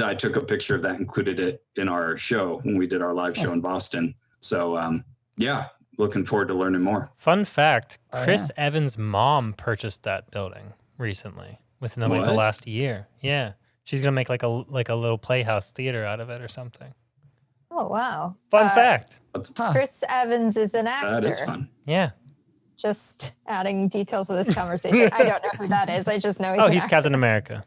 I took a picture of that, included it in our show when we did our live show in Boston. So, looking forward to learning more. Fun fact, Chris Evans' mom purchased that building recently within the last year. Yeah. She's going to make like a little playhouse theater out of it or something. Oh, wow. Fun fact. Chris Evans is an actor. That is fun. Yeah. Just adding details of this conversation. I don't know who that is. I just know he's an Captain America.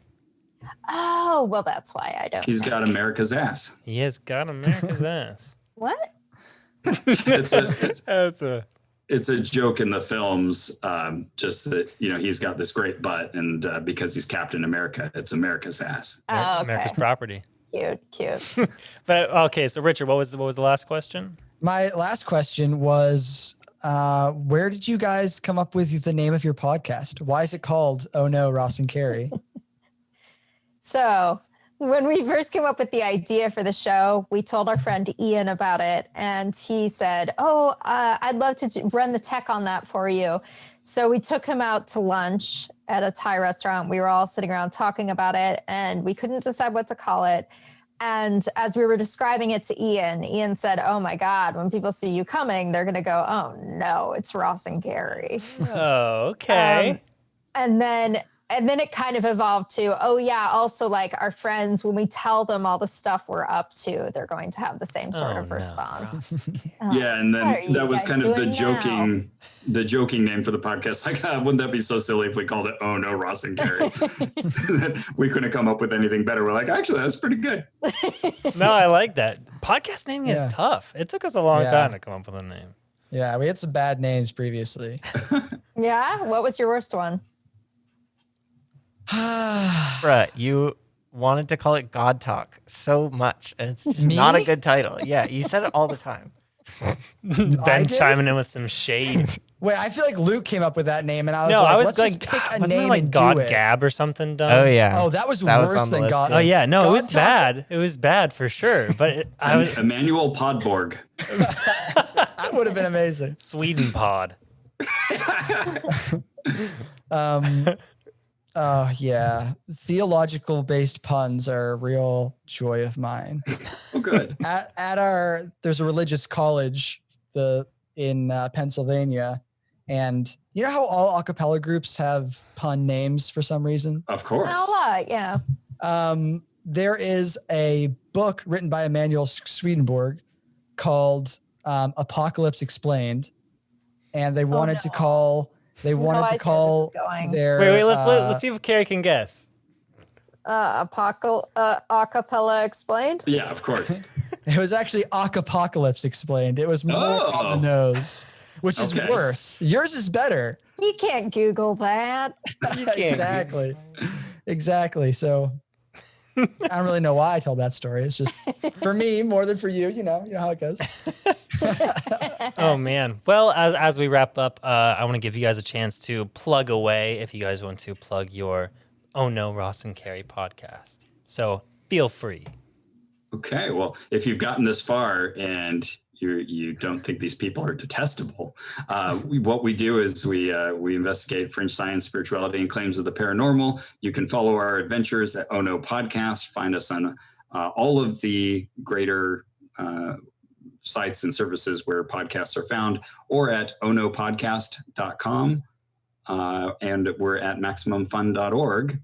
Oh, well, that's why I don't. He's got America's ass. He has got America's ass. What? It's a joke in the films, just that, he's got this great butt, and because he's Captain America, it's America's ass. Oh, okay. America's property. Cute. But okay, so Richard, what was the last question? My last question was, where did you guys come up with the name of your podcast? Why is it called Oh No, Ross and Carey? So when we first came up with the idea for the show, we told our friend Ian about it, and he said, I'd love to run the tech on that for you. So we took him out to lunch at a Thai restaurant. We were all sitting around talking about it, and we couldn't decide what to call it. And as we were describing it to Ian said, "Oh my God, when people see you coming, they're going to go, oh no, it's Ross and Carey." Oh, okay. And then it kind of evolved to, also like our friends, when we tell them all the stuff we're up to, they're going to have the same sort of response. Yeah, and then that was kind of the joking name for the podcast. Like, wouldn't that be so silly if we called it Oh No, Ross and Carey? We couldn't come up with anything better. We're like, actually, that's pretty good. No, I like that. Podcast naming is tough. It took us a long time to come up with a name. Yeah, we had some bad names previously. Yeah? What was your worst one? Bruh, you wanted to call it God Talk so much, and it's just not a good title. Yeah, you said it all the time. Ben chiming in with some shade. Wait, I feel like Luke came up with that name, and I was let's just pick a wasn't name it like and God do it. Gab or something dumb? Oh yeah. Oh, that was worse on the than list, God. too. Oh yeah, no, God it was Talk. bad. It was bad for sure. But I was Emmanuel Podborg. That would have been amazing. Sweden Pod. Oh yeah, theological based puns are a real joy of mine. Oh, good. There's a religious college in Pennsylvania, and you know how all a cappella groups have pun names for some reason? Of course. A lot, yeah. There is a book written by Emanuel Swedenborg called Apocalypse Explained, and they wanted to call their Wait, let's see if Carrie can guess. Acapella Explained. Yeah, of course. It was actually Apocalypse Explained. It was more on the nose, which is worse. Yours is better. You can't Google that. Exactly. So I don't really know why I told that story. It's just for me more than for you. You know how it goes. Oh man. Well, as we wrap up, I want to give you guys a chance to plug away if you guys want to plug your Oh No, Ross and Carrie podcast. So feel free. Okay. Well, if you've gotten this far and you don't think these people are detestable, what we do is we investigate fringe science, spirituality, and claims of the paranormal. You can follow our adventures at OHNO Podcast. Find us on all of the greater sites and services where podcasts are found, or at ohnopodcast.com. And we're at maximumfun.org.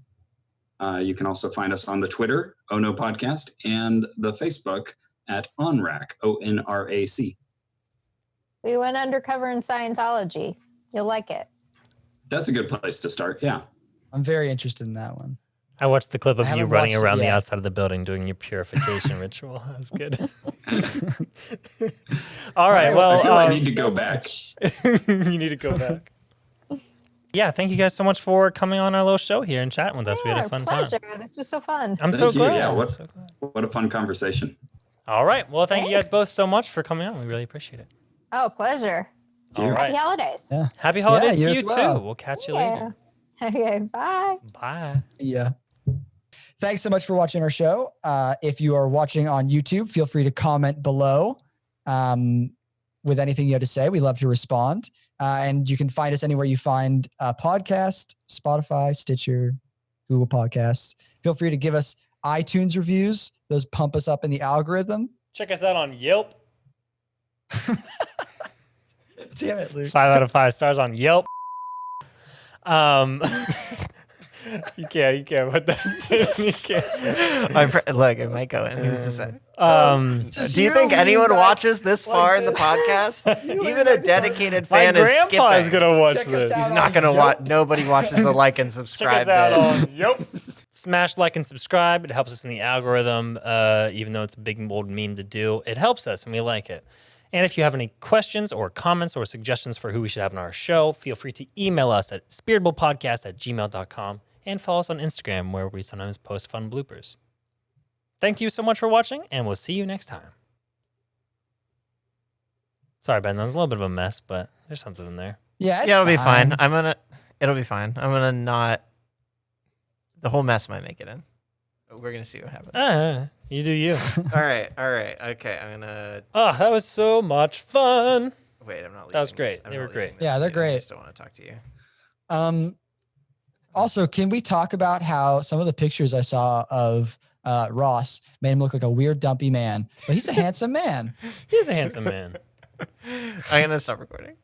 You can also find us on the Twitter, OHNO Podcast, and the Facebook at ONRAC, ONRAC. We went undercover in Scientology. You'll like it. That's a good place to start. Yeah. I'm very interested in that one. I watched the clip of you running around the yet. outside of the building doing your purification ritual. That was good. All right. Well, I feel I need to go back. you need to go back. Yeah, thank you guys so much for coming on our little show here and chatting with us. We had a fun pleasure. time. This was so fun. I'm Thank so you. glad. Yeah, I'm so glad. what a fun conversation. All right. Well, thank you guys Thanks. both so much for coming on. We really appreciate it. Oh, pleasure. All right. Happy holidays. Yeah. Happy holidays you to as you well. too. We'll catch you later. Okay, bye. Bye. Yeah. Thanks so much for watching our show. If you are watching on YouTube, feel free to comment below with anything you have to say. We love to respond. And you can find us anywhere you find a podcast, Spotify, Stitcher, Google Podcasts. Feel free to give us iTunes reviews. Those pump us up in the algorithm. Check us out on Yelp. Damn it, Luke. 5 out of 5 stars on Yelp. You can't put that. You can't. Look, it might go in. Who's to say? Just Do you think anyone back watches this like far in the this. podcast? You lean Even back a this dedicated My fan is grandpa is skipping. gonna watch Check us this. out He's not gonna Yep. watch. Nobody watches the like and Check subscribe us out bit. on Yelp. Smash like and subscribe. It helps us in the algorithm. Even though it's a big old meme to do, it helps us and we like it. And if you have any questions or comments or suggestions for who we should have on our show, feel free to email us at spiritablepodcast@gmail.com and follow us on Instagram where we sometimes post fun bloopers. Thank you so much for watching, and we'll see you next time. Sorry, Ben, that was a little bit of a mess, but there's something in there. Yeah, it's Yeah, it'll be fine. It'll be fine. I'm gonna not. The whole mess might make it in. But we're gonna see what happens. You do you. All right. Okay, I'm gonna. Oh, that was so much fun. Wait, I'm not. That was leaving great. this- I'm They not were leaving great. this Yeah, they're video. I great. just don't want to talk to you. Also, can we talk about how some of the pictures I saw of Ross made him look like a weird, dumpy man, but he's a handsome man. He's a handsome man. I'm gonna stop recording.